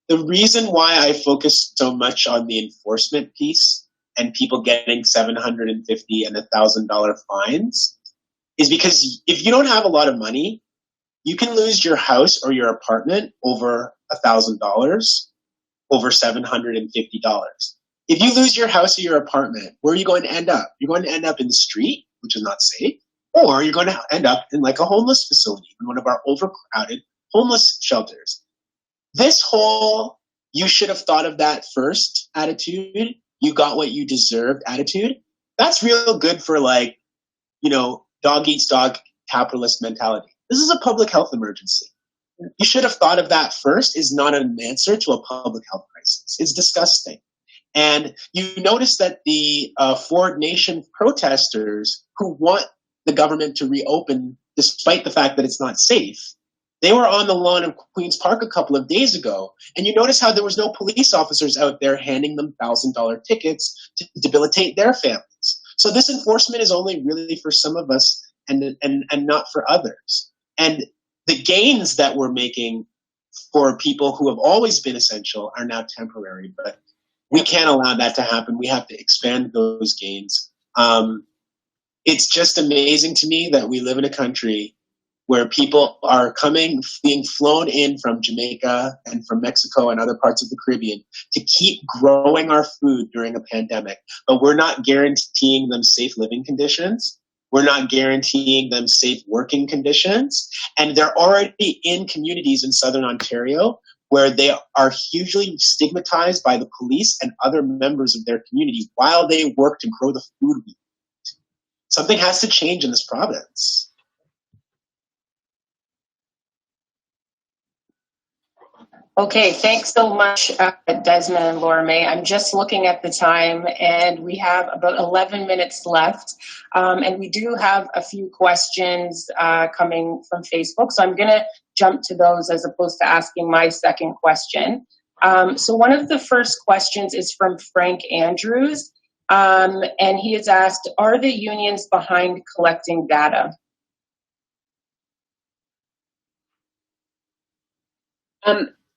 The reason why I focus so much on the enforcement piece and people getting $750 and $1,000 fines is because if you don't have a lot of money, you can lose your house or your apartment over $1,000, over $750. If you lose your house or your apartment, where are you going to end up? You're going to end up in the street, which is not safe, or you're going to end up in like a homeless facility, in one of our overcrowded homeless shelters. This whole "you should have thought of that first" attitude, you got what you deserved attitude, that's real good for dog eats dog capitalist mentality. This is a public health emergency. You should have thought of that first is not an answer to a public health crisis. It's disgusting. And you notice that the Ford Nation protesters who want the government to reopen despite the fact that it's not safe, they were on the lawn of Queen's Park a couple of days ago, and you notice how there was no police officers out there handing them $1,000 tickets to debilitate their families. So this enforcement is only really for some of us and not for others. And the gains that we're making for people who have always been essential are now temporary, but we can't allow that to happen. We have to expand those gains. It's just amazing to me that we live in a country where people are being flown in from Jamaica and from Mexico and other parts of the Caribbean to keep growing our food during a pandemic, but we're not guaranteeing them safe living conditions. We're not guaranteeing them safe working conditions. And they're already in communities in Southern Ontario where they are hugely stigmatized by the police and other members of their community while they work to grow the food we eat. Something has to change in this province. Okay, thanks so much, Desmond and Laura May. I'm just looking at the time, and we have about 11 minutes left. And we do have a few questions coming from Facebook, so I'm going to jump to those as opposed to asking my second question. So one of the first questions is from Frank Andrews, and he has asked, are the unions behind collecting data?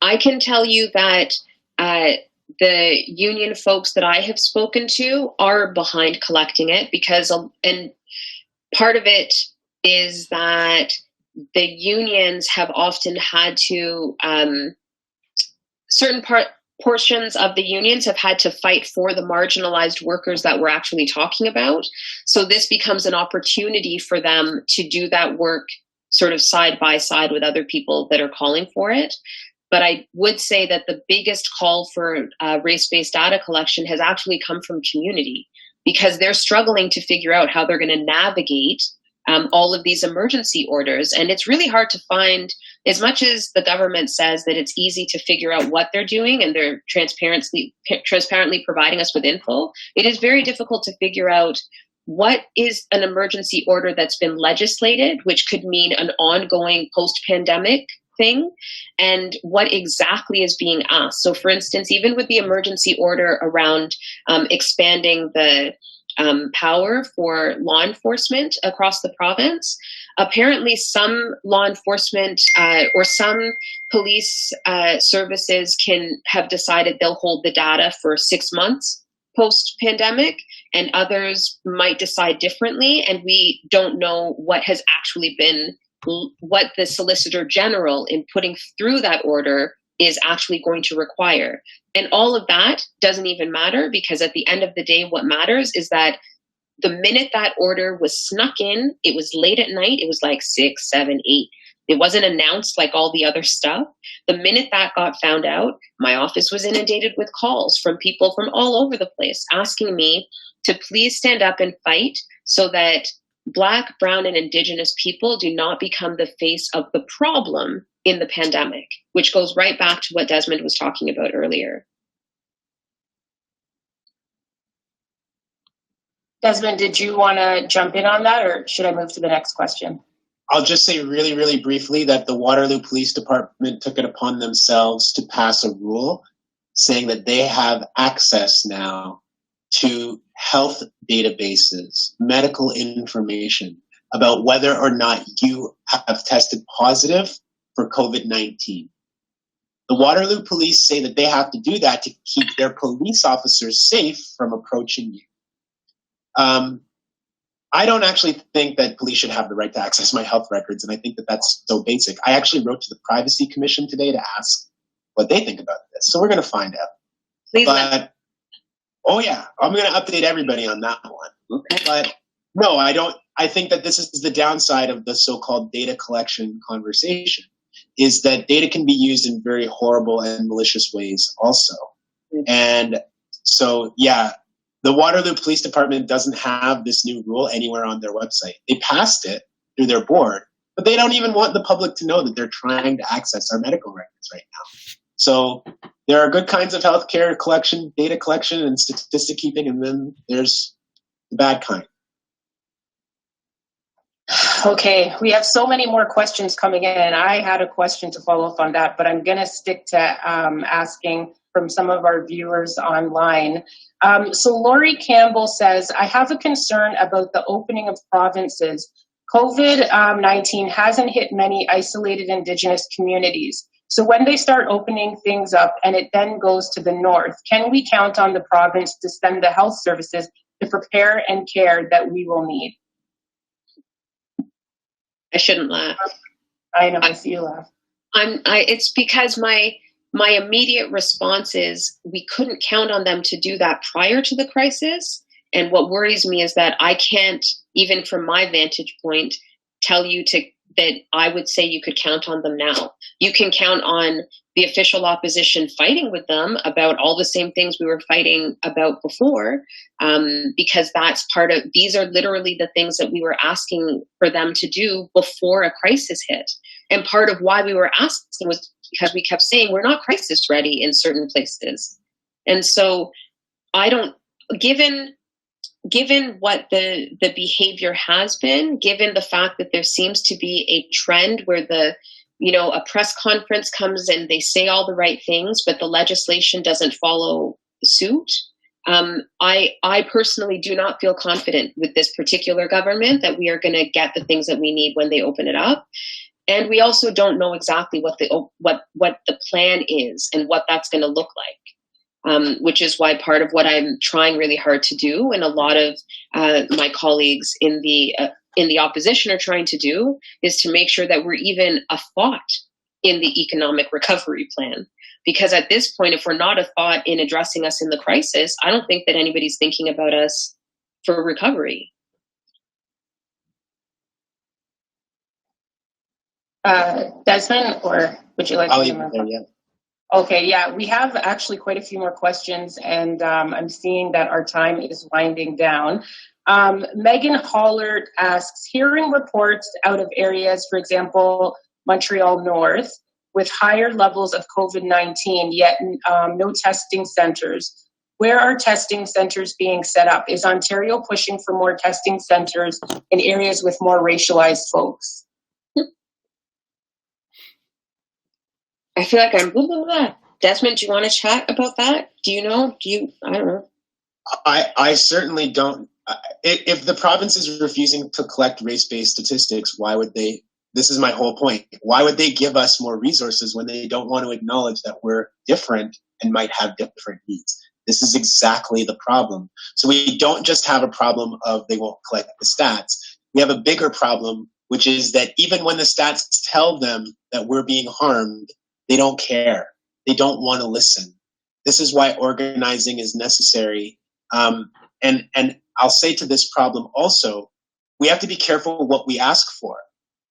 I can tell you that the union folks that I have spoken to are behind collecting it because, and part of it is that the unions have often had to, portions of the unions have had to fight for the marginalized workers that we're actually talking about. So this becomes an opportunity for them to do that work sort of side by side with other people that are calling for it. But I would say that the biggest call for race-based data collection has actually come from community because they're struggling to figure out how they're going to navigate all of these emergency orders. And it's really hard to find, as much as the government says that it's easy to figure out what they're doing and they're transparently providing us with info, it is very difficult to figure out what is an emergency order that's been legislated, which could mean an ongoing post-pandemic thing, and what exactly is being asked. So for instance, even with the emergency order around expanding the power for law enforcement across the province, apparently some law enforcement or some police services can have decided they'll hold the data for 6 months post-pandemic, and others might decide differently, and we don't know what has actually been what the Solicitor General in putting through that order is actually going to require. And all of that doesn't even matter because at the end of the day, what matters is that the minute that order was snuck in, it was late at night, it was like 6, 7, 8. It wasn't announced like all the other stuff. The minute that got found out, my office was inundated with calls from people from all over the place asking me to please stand up and fight so that Black, Brown, and Indigenous people do not become the face of the problem in the pandemic, which goes right back to what Desmond was talking about earlier. Desmond, did you want to jump in on that, or should I move to the next question? I'll just say really, really briefly that the Waterloo Police Department took it upon themselves to pass a rule saying that they have access now to health databases, medical information about whether or not you have tested positive for COVID-19. The Waterloo Police say that they have to do that to keep their police officers safe from approaching you. I don't actually think that police should have the right to access my health records, and I think that that's so basic. I actually wrote to the Privacy Commission today to ask what they think about this, so we're going to find out. Please oh yeah, I'm going to update everybody on that one. Okay. But no, I don't. I think that this is the downside of the so-called data collection conversation, is that data can be used in very horrible and malicious ways also. Mm-hmm. And so, yeah, the Waterloo Police Department doesn't have this new rule anywhere on their website. They passed it through their board, but they don't even want the public to know that they're trying to access our medical records right now. So there are good kinds of healthcare collection, data collection, and statistic keeping, and then there's the bad kind. Okay, we have so many more questions coming in, and I had a question to follow up on that, but I'm going to stick to asking from some of our viewers online. So Lori Campbell says, I have a concern about the opening of provinces. COVID-19 hasn't hit many isolated Indigenous communities. So when they start opening things up and it then goes to the north, can we count on the province to send the health services to prepare and care that we will need? I shouldn't laugh. I know, I see you laugh. It's because my immediate response is we couldn't count on them to do that prior to the crisis. And what worries me is that I can't, even from my vantage point, tell you to that I would say you could count on them now. You can count on the official opposition fighting with them about all the same things we were fighting about before, because that's part of, these are literally the things that we were asking for them to do before a crisis hit. And part of why we were asking was because we kept saying we're not crisis ready in certain places. And so given what the behavior has been, given the fact that there seems to be a trend where a press conference comes and they say all the right things, but the legislation doesn't follow suit. I personally do not feel confident with this particular government that we are going to get the things that we need when they open it up. And we also don't know exactly what the plan is and what that's going to look like. Which is why part of what I'm trying really hard to do, and a lot of my colleagues in the opposition are trying to do, is to make sure that we're even a thought in the economic recovery plan. Because at this point, if we're not a thought in addressing us in the crisis, I don't think that anybody's thinking about us for recovery. Desmond, or would you like I'll to? leave it there, yeah. Okay, yeah, we have actually quite a few more questions, and I'm seeing that our time is winding down. Megan Hollard asks, hearing reports out of areas, for example, Montreal North, with higher levels of COVID-19, yet no testing centers. Where are testing centers being set up? Is Ontario pushing for more testing centers in areas with more racialized folks? I feel like I'm blah, blah, blah. Desmond, do you want to chat about that? Do you know? I don't know. I certainly don't. If the province is refusing to collect race-based statistics, why would they? This is my whole point. Why would they give us more resources when they don't want to acknowledge that we're different and might have different needs? This is exactly the problem. So we don't just have a problem of they won't collect the stats. We have a bigger problem, which is that even when the stats tell them that we're being harmed, they don't care. They don't want to listen. This is why organizing is necessary. And I'll say to this problem also, we have to be careful what we ask for.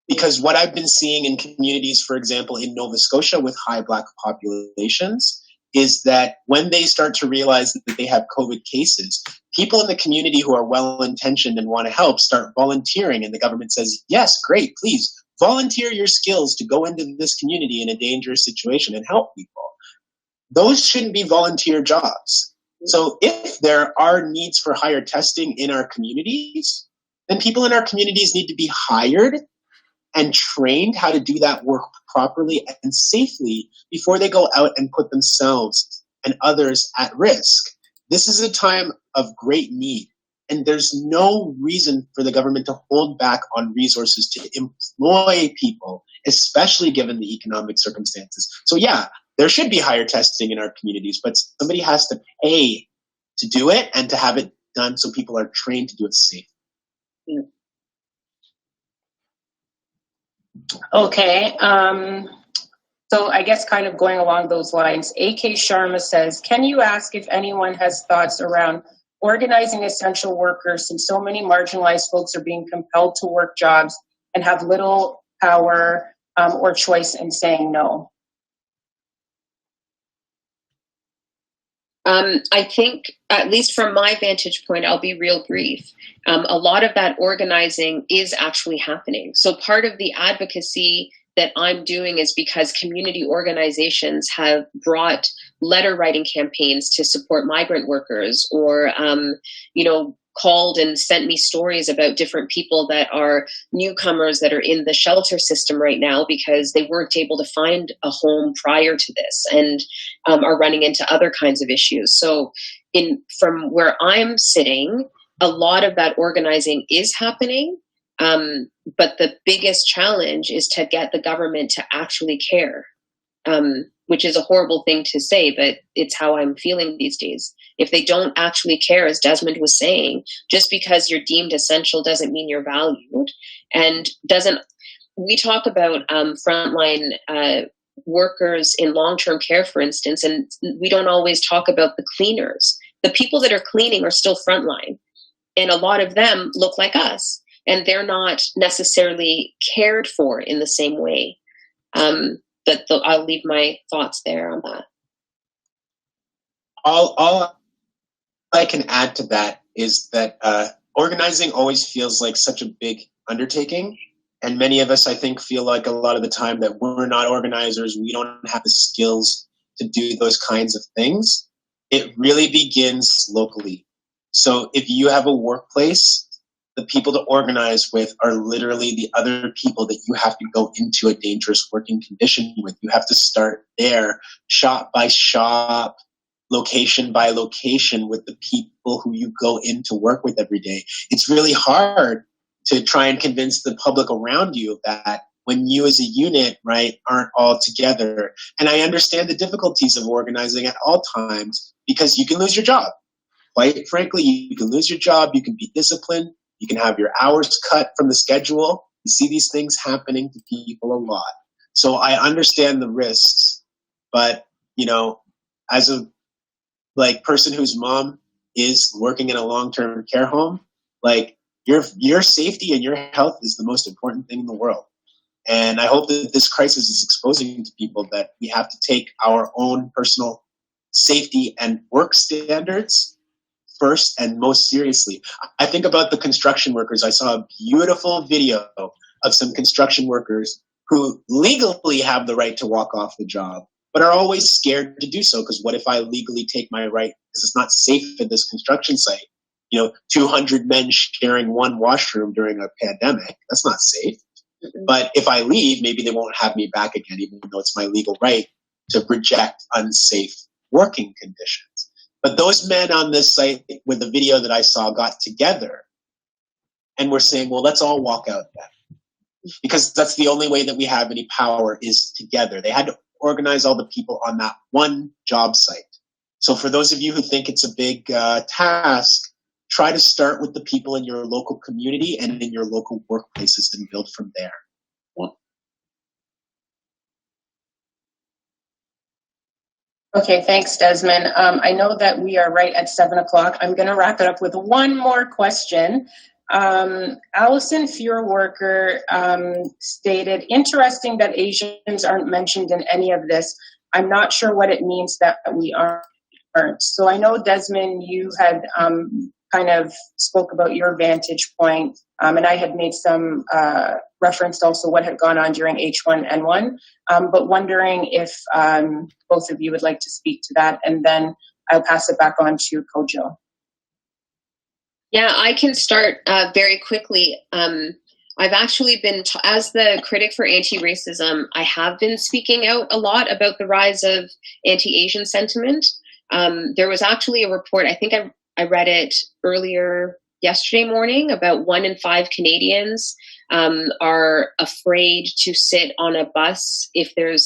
Because what I've been seeing in communities, for example, in Nova Scotia with high Black populations, is that when they start to realize that they have COVID cases, people in the community who are well-intentioned and want to help start volunteering. And the government says, yes, great, please volunteer your skills to go into this community in a dangerous situation and help people. Those shouldn't be volunteer jobs. So if there are needs for higher testing in our communities, then people in our communities need to be hired and trained how to do that work properly and safely before they go out and put themselves and others at risk. This is a time of great need, and there's no reason for the government to hold back on resources to employ people, especially given the economic circumstances. So yeah, there should be higher testing in our communities, but somebody has to pay to do it and to have it done so people are trained to do it safe. Yeah. Okay, so I guess kind of going along those lines, AK Sharma says, can you ask if anyone has thoughts around organizing essential workers, since so many marginalized folks are being compelled to work jobs and have little power or choice in saying no? I think, at least from my vantage point, I'll be real brief. A lot of that organizing is actually happening. So part of the advocacy that I'm doing is because community organizations have brought letter writing campaigns to support migrant workers, or, called and sent me stories about different people that are newcomers that are in the shelter system right now because they weren't able to find a home prior to this, and are running into other kinds of issues. So from where I'm sitting, a lot of that organizing is happening. But the biggest challenge is to get the government to actually care, which is a horrible thing to say, but it's how I'm feeling these days. If they don't actually care, as Desmond was saying, just because you're deemed essential doesn't mean you're valued. And we talk about frontline workers in long-term care, for instance, and we don't always talk about the cleaners. The people that are cleaning are still frontline, and a lot of them look like us. and they're not necessarily cared for in the same way. I'll leave my thoughts there on that. All I can add to that is that organizing always feels like such a big undertaking. And many of us, I think, feel like a lot of the time that we're not organizers. We don't have the skills to do those kinds of things. It really begins locally. So if you have a workplace, the people to organize with are literally the other people that you have to go into a dangerous working condition with. You have to start there, shop by shop, location by location, with the people who you go in to work with every day. It's really hard to try and convince the public around you of that when you as a unit, right, aren't all together. And I understand the difficulties of organizing at all times, because you can lose your job. Quite frankly, you can lose your job, you can be disciplined, you can have your hours cut from the schedule. You see these things happening to people a lot. So I understand the risks, but, you know, as a person whose mom is working in a long-term care home, like, your safety and your health is the most important thing in the world. And I hope that this crisis is exposing to people that we have to take our own personal safety and work standards first and most seriously. I think about the construction workers. I saw a beautiful video of some construction workers who legally have the right to walk off the job, but are always scared to do so, because what if I legally take my right, because it's not safe at this construction site? 200 men sharing one washroom during a pandemic, that's not safe. Mm-hmm. But if I leave, maybe they won't have me back again, even though it's my legal right to reject unsafe working conditions. But those men on this site with the video that I saw got together and were saying, well, let's all walk out then. Because that's the only way that we have any power, is together. They had to organize all the people on that one job site. So for those of you who think it's a big task, try to start with the people in your local community and in your local workplaces and build from there. Okay, thanks, Desmond. I know that we are right at 7 o'clock. I'm going to wrap it up with one more question. Allison Fuhrwerker stated, interesting that Asians aren't mentioned in any of this. I'm not sure what it means that we aren't. So I know, Desmond, you had kind of spoke about your vantage point, and I had made some reference also what had gone on during H1N1, but wondering if both of you would like to speak to that, and then I'll pass it back on to Kojo. Yeah, I can start very quickly. I've actually been, as the critic for anti-racism, I have been speaking out a lot about the rise of anti-Asian sentiment. There was actually a report, I think I read it earlier yesterday morning, about 1 in 5 Canadians are afraid to sit on a bus if they're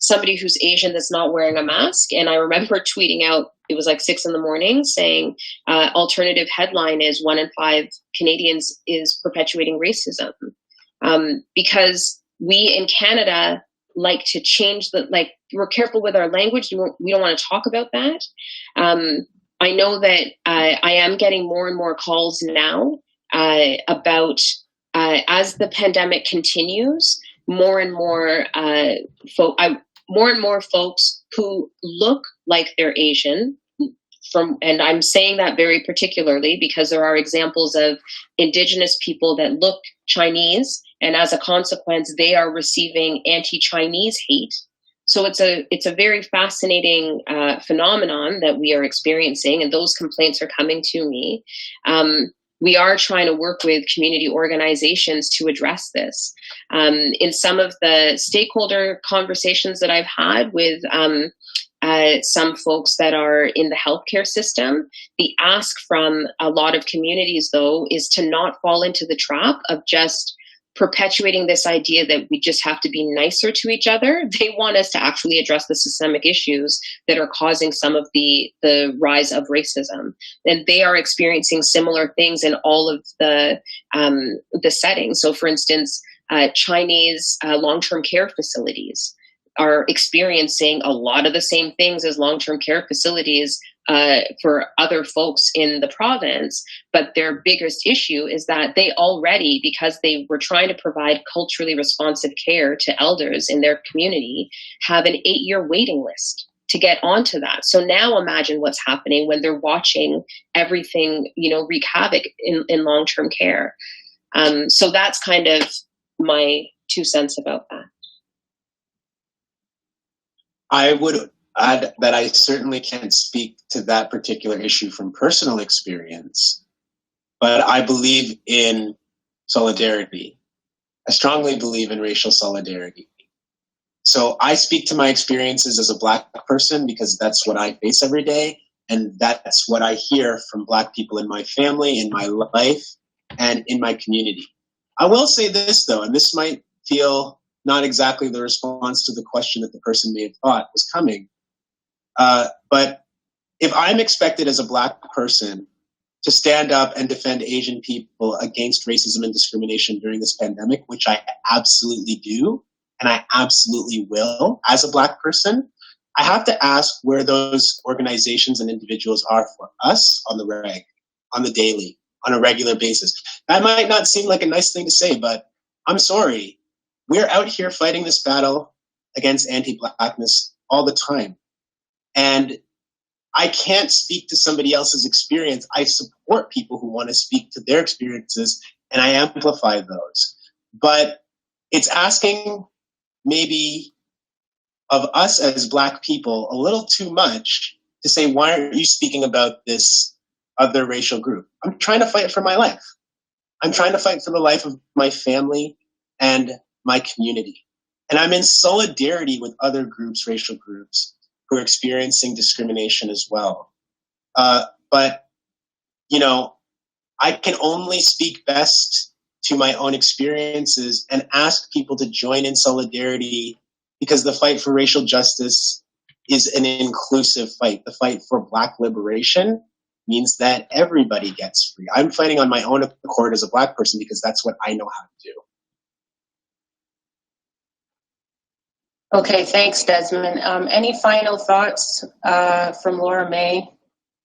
somebody who's Asian that's not wearing a mask. And I remember tweeting out, it was like 6 a.m, saying alternative headline is 1 in 5 Canadians is perpetuating racism. Because we in Canada like to change we're careful with our language. We don't want to talk about that. I know that I am getting more and more calls now about as the pandemic continues, more and more folks who look like they're Asian, and I'm saying that very particularly because there are examples of Indigenous people that look Chinese, and as a consequence, they are receiving anti-Chinese hate. So it's a very fascinating phenomenon that we are experiencing, and those complaints are coming to me. We are trying to work with community organizations to address this. In some of the stakeholder conversations that I've had with some folks that are in the healthcare system, the ask from a lot of communities, though, is to not fall into the trap of just perpetuating this idea that we just have to be nicer to each other. They want us to actually address the systemic issues that are causing some of the rise of racism. And they are experiencing similar things in all of the settings. So for instance, Chinese long-term care facilities are experiencing a lot of the same things as long-term care facilities for other folks in the province. But their biggest issue is that they already, because they were trying to provide culturally responsive care to elders in their community, have an 8-year waiting list to get onto that. So now imagine what's happening when they're watching everything, wreak havoc in long-term care. So that's kind of my 2 cents about that. I would add that I certainly can't speak to that particular issue from personal experience, but I believe in solidarity. I strongly believe in racial solidarity. So I speak to my experiences as a Black person because that's what I face every day, and that's what I hear from Black people in my family, in my life, and in my community. I will say this, though, and this might feel not exactly the response to the question that the person may have thought was coming. But if I'm expected as a Black person to stand up and defend Asian people against racism and discrimination during this pandemic, which I absolutely do, and I absolutely will as a Black person, I have to ask where those organizations and individuals are for us on the reg, on the daily, on a regular basis. That might not seem like a nice thing to say, but I'm sorry. We're out here fighting this battle against anti-Blackness all the time. And I can't speak to somebody else's experience. I support people who want to speak to their experiences, and I amplify those. But it's asking maybe of us as Black people a little too much to say, why aren't you speaking about this other racial group? I'm trying to fight for my life. I'm trying to fight for the life of my family and my community. And I'm in solidarity with other groups, racial groups, who are experiencing discrimination as well. But, I can only speak best to my own experiences and ask people to join in solidarity, because the fight for racial justice is an inclusive fight. The fight for Black liberation means that everybody gets free. I'm fighting on my own accord as a Black person because that's what I know how to do. Okay, thanks, Desmond. Any final thoughts from Laura May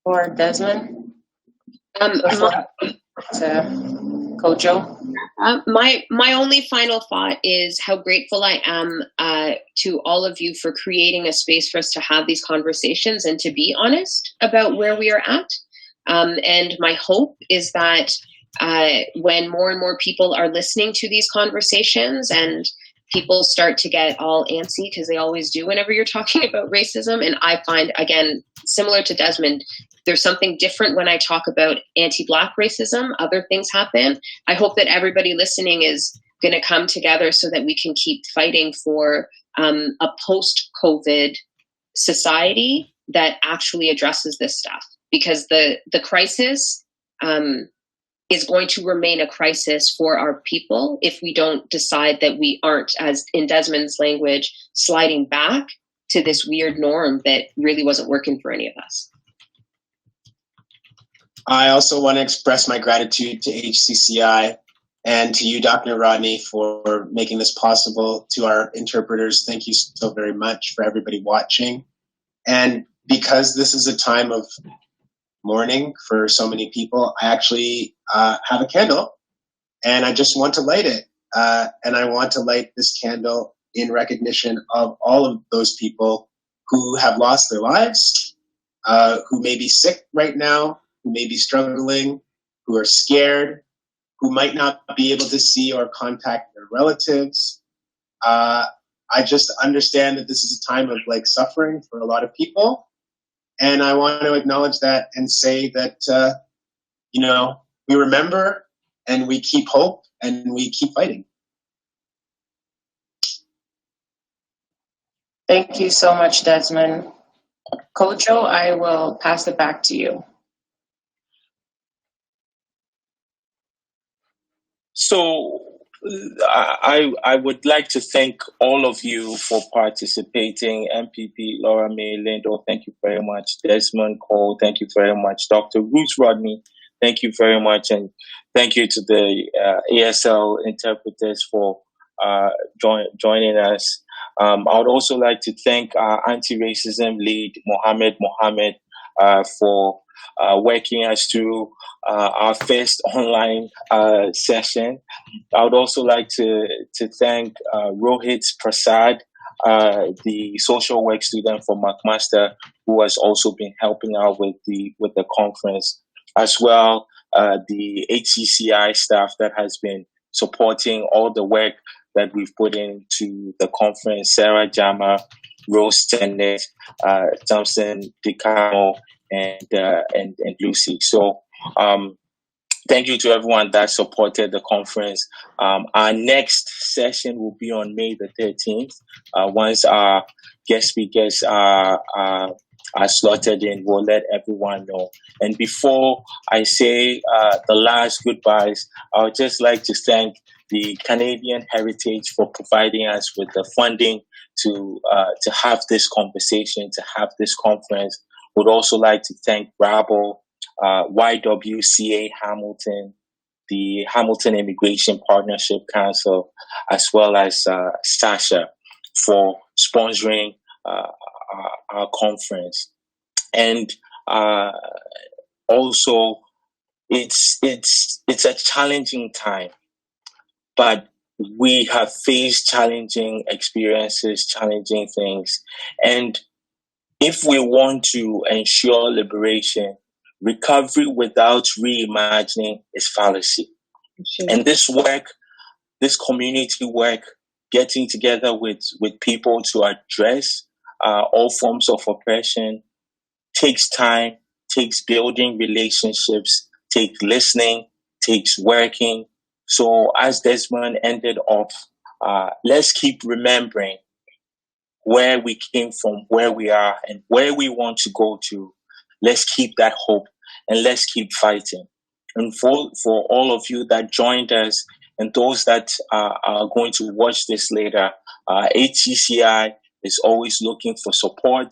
or Desmond? Kojo? My only final thought is how grateful I am to all of you for creating a space for us to have these conversations and to be honest about where we are at. And my hope is that when more and more people are listening to these conversations and people start to get all antsy, because they always do whenever you're talking about racism. And I find, again, similar to Desmond, there's something different when I talk about anti-Black racism. Other things happen. I hope that everybody listening is going to come together so that we can keep fighting for a post-COVID society that actually addresses this stuff. Because the crisis is going to remain a crisis for our people if we don't decide that we aren't, as in Desmond's language, sliding back to this weird norm that really wasn't working for any of us. I also want to express my gratitude to HCCI and to you, Dr. Rodney, for making this possible. To our interpreters, thank you so very much. For everybody watching. And because this is a time of mourning for so many people, I actually have a candle, and I just want to light it. And I want to light this candle in recognition of all of those people who have lost their lives, who may be sick right now, who may be struggling, who are scared, who might not be able to see or contact their relatives. I just understand that this is a time of suffering for a lot of people. And I want to acknowledge that and say that, we remember and we keep hope and we keep fighting. Thank you so much, Desmond. Kojo, I will pass it back to you. So I would like to thank all of you for participating. MPP, Laura May, Lindo, thank you very much. Desmond Cole, thank you very much. Dr. Ruth Rodney, thank you very much. And thank you to the ASL interpreters for joining us. I would also like to thank our anti-racism lead, Mohammed, for working us through our first online session. I would also like to thank Rohit Prasad, the social work student from McMaster, who has also been helping out with the conference, as well the HCCI staff that has been supporting all the work that we've put into the conference: Sarah Jama, Rose Tenet, Thompson DeCamo, and Lucy. So thank you to everyone that supported the conference. Our next session will be on May the 13th. Once our guest speakers are slotted in, we'll let everyone know. And before I say the last goodbyes, I would just like to thank the Canadian Heritage for providing us with the funding to have this conversation, to have this conference. Would also like to thank Brabo, YWCA Hamilton, the Hamilton Immigration Partnership Council, as well as Sasha for sponsoring our conference. And also, it's a challenging time, but we have faced challenging experiences, challenging things. And if we want to ensure liberation, recovery without reimagining is fallacy. Sure. And this work, this community work, getting together with people to address all forms of oppression takes time, takes building relationships, takes listening, takes working. So as Desmond ended off, let's keep remembering where we came from, where we are, and where we want to go to. Let's keep that hope and let's keep fighting. And for all of you that joined us and those that are going to watch this later, HCCI is always looking for support,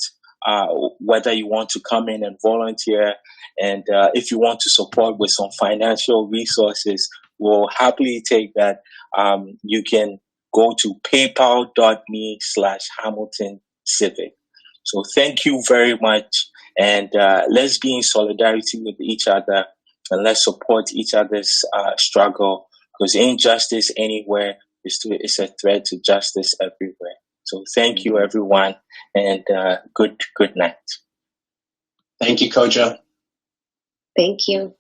whether you want to come in and volunteer. And if you want to support with some financial resources, we'll happily take that. You can go to paypal.me/Hamilton Civic. So thank you very much. And let's be in solidarity with each other and let's support each other's struggle, because injustice anywhere is a threat to justice everywhere. So thank you, everyone, and good night. Thank you, Kojo. Thank you.